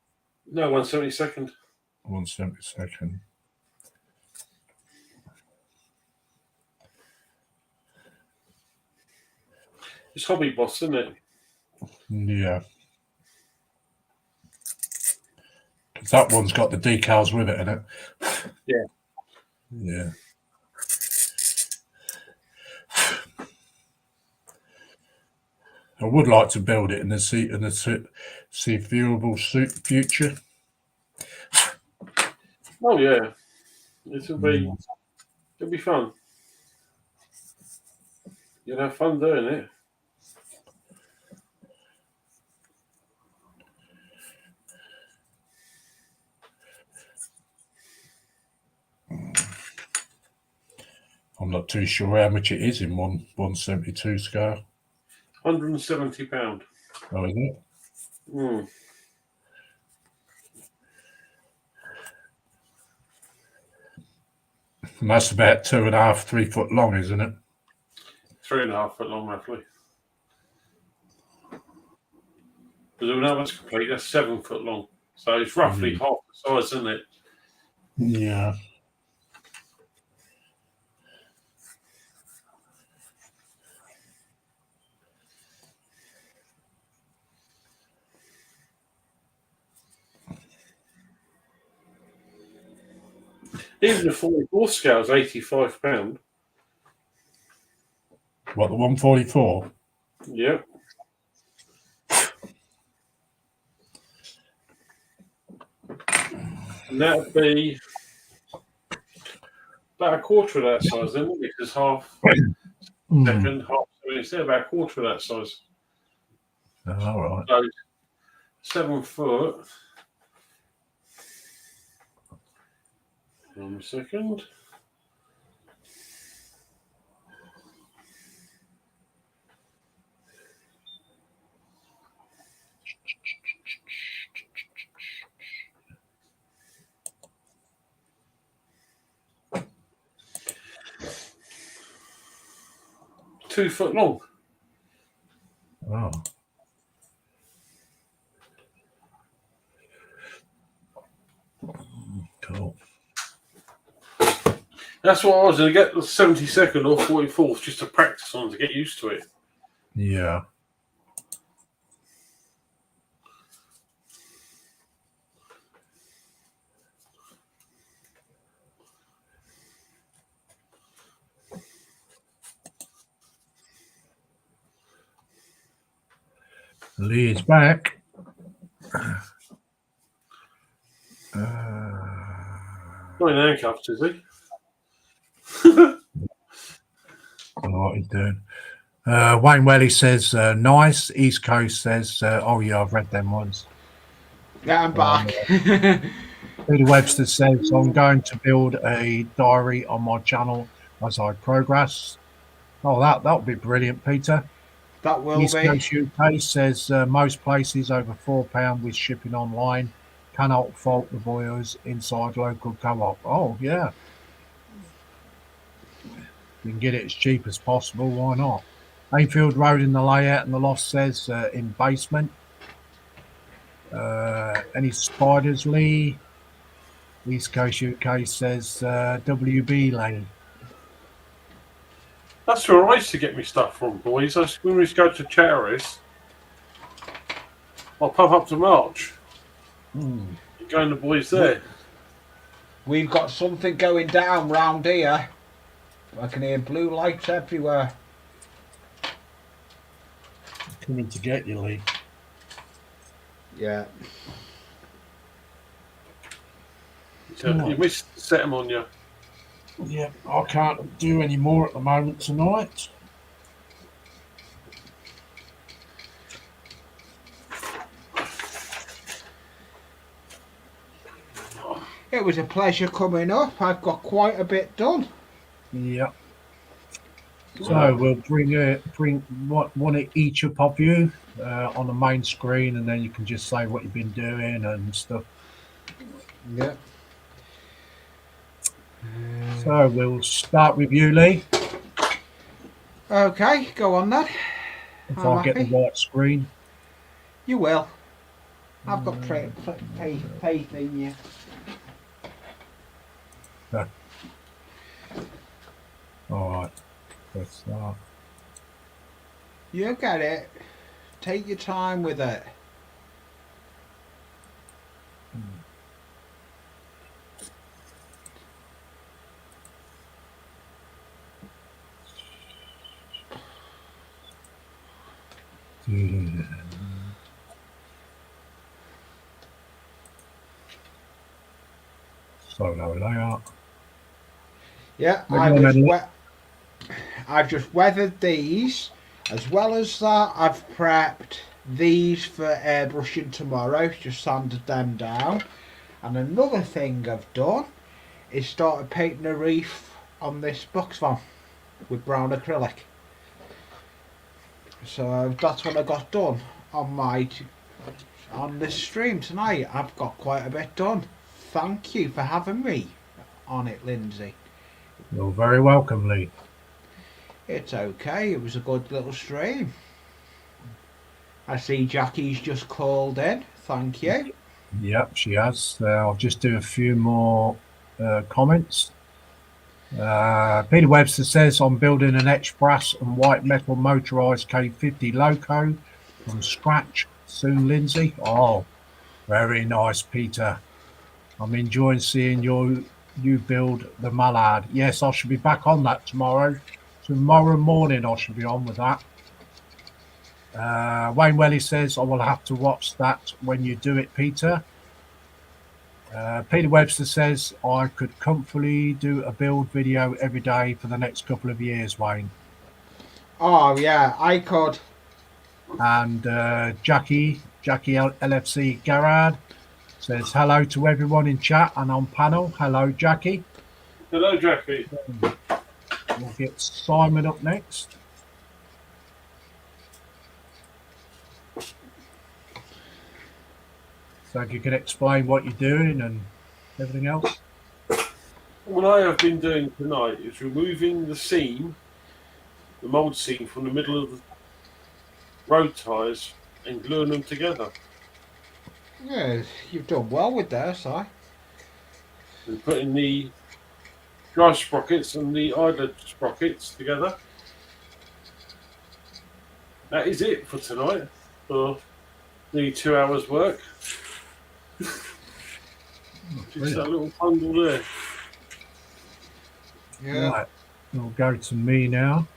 No, 172nd. 172nd. It's Hobby Boss, isn't it? Yeah. That one's got the decals with it in it. Yeah. Yeah. I would like to build it in the viewable future. Oh yeah, it'll be fun. You'll have fun doing it. I'm not too sure how much it is in 172 scale. £170. Oh, is it? And that's about 2.5, 3 foot long, isn't it? 3.5 foot long, roughly. Because when that was complete, that's 7 foot long. So it's roughly half the size, isn't it? Yeah. Even the 44 scale is £85. What, the 144? Yep. And that would be about a quarter of that size, isn't it? Because half second, half it's about a quarter of that size. Oh, all right. So 7 foot. 1 second. £2 foot long. Oh. Cool. That's what I was going to get the 72nd or 44th just to practice on to get used to it. Yeah. Lee is back. Not in handcuffs, is he? I don't know what he's doing. Wayne Welly says, nice. East Coast says, oh, yeah, I've read them ones. Yeah, I'm back. Peter Webster says, I'm going to build a diary on my channel as I progress. Oh, that'll be brilliant, Peter. That will East be. Coast UK says, most places over £4 with shipping online. Cannot fault the boys inside local co-op. Oh, yeah. You can get it as cheap as possible. Why not? Hayfield Road in the layout and the loft says in basement. Any spiders, Lee? East Coast UK says WB Lane. That's where I used to get me stuff from, boys. When we used to go to Charis, I'll pop up to March. Hmm. Go and the boys there. We've got something going down round here. I can hear blue lights everywhere. Coming to get you, Lee. Yeah. You missed set them on you. Yeah, I can't do any more at the moment tonight. It was a pleasure coming up. I've got quite a bit done. Yeah. So we'll bring one each up of you on the main screen, and then you can just say what you've been doing and stuff. Yeah. So we'll start with you, Lee. Okay, go on then. If I'm I get the happy. right screen. You will. I've got faith in you. All right. Let's start. You get it. Take your time with it. Solo layout. Yeah, I've just weathered these. As well as that, I've prepped these for airbrushing tomorrow. Just sanded them down. And another thing I've done is started painting a reef on this box van with brown acrylic. So that's what I got done on this stream tonight. I've got quite a bit done. Thank you for having me on it, Lindsay. You're very welcome, Lee. It's okay. It was a good little stream. I see Jackie's just called in. Thank you. Yep, she has. I'll just do a few more comments. Peter Webster says, I'm building an etched brass and white metal motorised K50 loco from scratch soon, Lindsay. Oh, very nice, Peter. I'm enjoying seeing you build the Mallard. Yes, I should be back on that tomorrow. Tomorrow morning I should be on with that. Wayne Welly says, I will have to watch that when you do it, Peter. Peter Webster says, I could comfortably do a build video every day for the next couple of years, Wayne. Oh, yeah, I could. And Jackie LFC Garrard says, hello to everyone in chat and on panel. Hello, Jackie. Hello, Jackie. We'll get Simon up next. So if you can explain what you're doing and everything else. What I have been doing tonight is removing the seam, the mould seam from the middle of the road tyres and gluing them together. Yeah, you've done well with that, Si. And putting the drive sprockets and the idler sprockets together. That is it for tonight. For nearly 2 hours work. Just that little bundle there. Yeah. Right, we'll go to me now.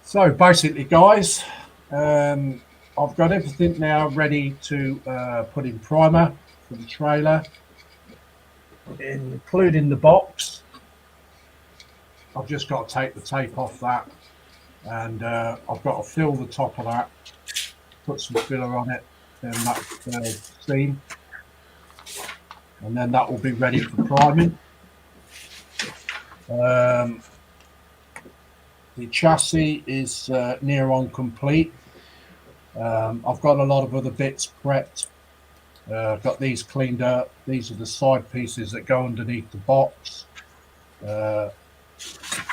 So basically, guys, I've got everything now ready to put in primer for the trailer, including the box. I've just got to take the tape off that, and I've got to fill the top of that, put some filler on it, and that seam, and then that will be ready for priming. The chassis is near on complete. I've got a lot of other bits prepped. I've got these cleaned up. These are the side pieces that go underneath the box.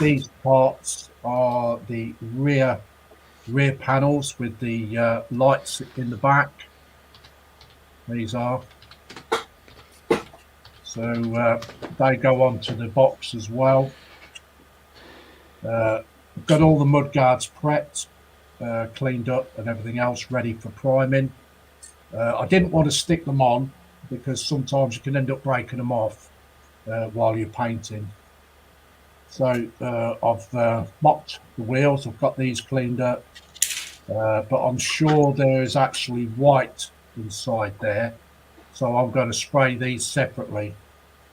These parts are the rear panels with the lights in the back. These are. So they go onto the box as well. Got all the mud guards prepped, cleaned up and everything else ready for priming. I didn't want to stick them on because sometimes you can end up breaking them off while you're painting. So I've mopped the wheels. I've got these cleaned up, but I'm sure there is actually white inside there. So I'm going to spray these separately.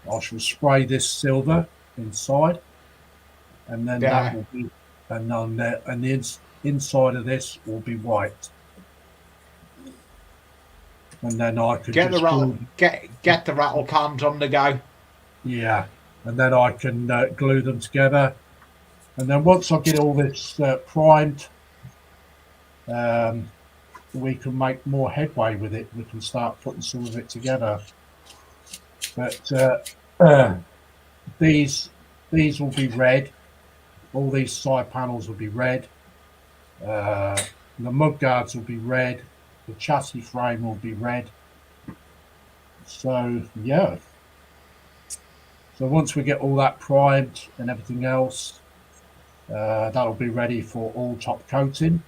I shall spray this silver inside, and then that will be, and the inside of this will be white. And then I could get the rattle cans on the go. Yeah, and then I can glue them together. And then once I get all this primed, we can make more headway with it. We can start putting some of it together. But these will be red. All these side panels will be red. The mud guards will be red. The chassis frame will be red. So yeah. So once we get all that primed and everything else, that'll be ready for all top coating.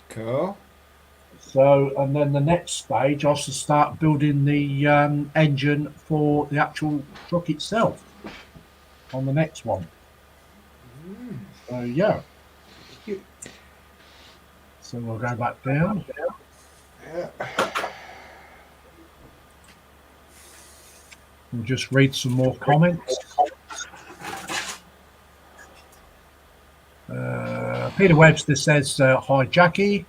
Cool. So, and then the next stage, I should start building the engine for the actual truck itself on the next one. So yeah. So we'll go back down. We'll just read some more comments. Peter Webster says, hi Jackie.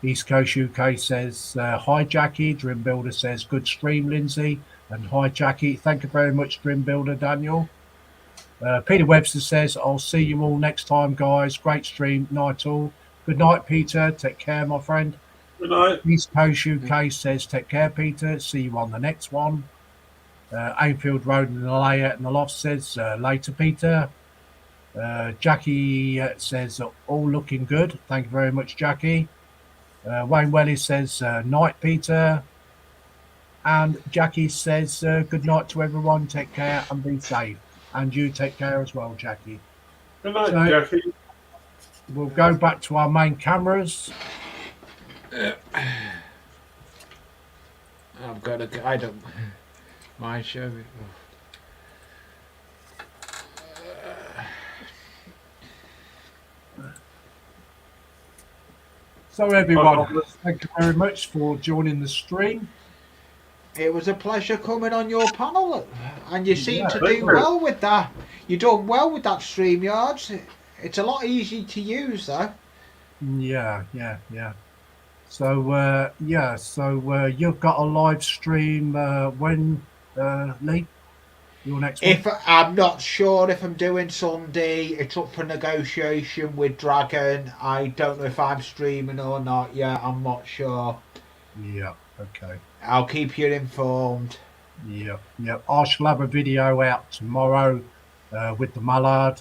East Coast UK says, hi Jackie. Dream Builder says, good stream Lindsay. And hi Jackie. Thank you very much, Dream Builder Daniel. Peter Webster says, I'll see you all next time, guys. Great stream. Night all. Good night, Peter. Take care, my friend. Good night. East Coast UK says, take care, Peter. See you on the next one. Ainfield Road and the layout and the loft says, later, Peter. Jackie says, all looking good. Thank you very much, Jackie. Wayne Welly says, night, Peter. And Jackie says, good night to everyone. Take care and be safe. And you take care as well, Jackie. Good night, Jackie. We'll go back to our main cameras. I've got to. I don't mind showing. So everyone, thank you very much for joining the stream. It was a pleasure coming on your panel, and you seem to do well with that. You've done well with that StreamYards. It's a lot easier to use, though. Yeah. So you've got a live stream when, Lee? Your next one? If I'm not sure if I'm doing Sunday, it's up for negotiation with Dragon. I don't know if I'm streaming or not yet. I'm not sure. Yeah. Okay. I'll keep you informed. Yeah. I shall have a video out tomorrow with the mallard,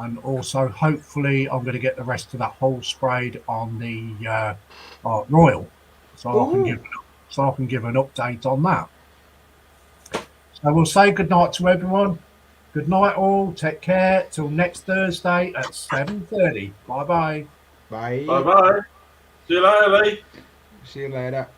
and also hopefully I'm going to get the rest of that hole sprayed on the Art Royal, so I can give an update on that. So we'll say good night to everyone. Good night, all. Take care. Till next Thursday at 7:30. Bye bye. Bye. Bye bye. See you later, Lee. See you later.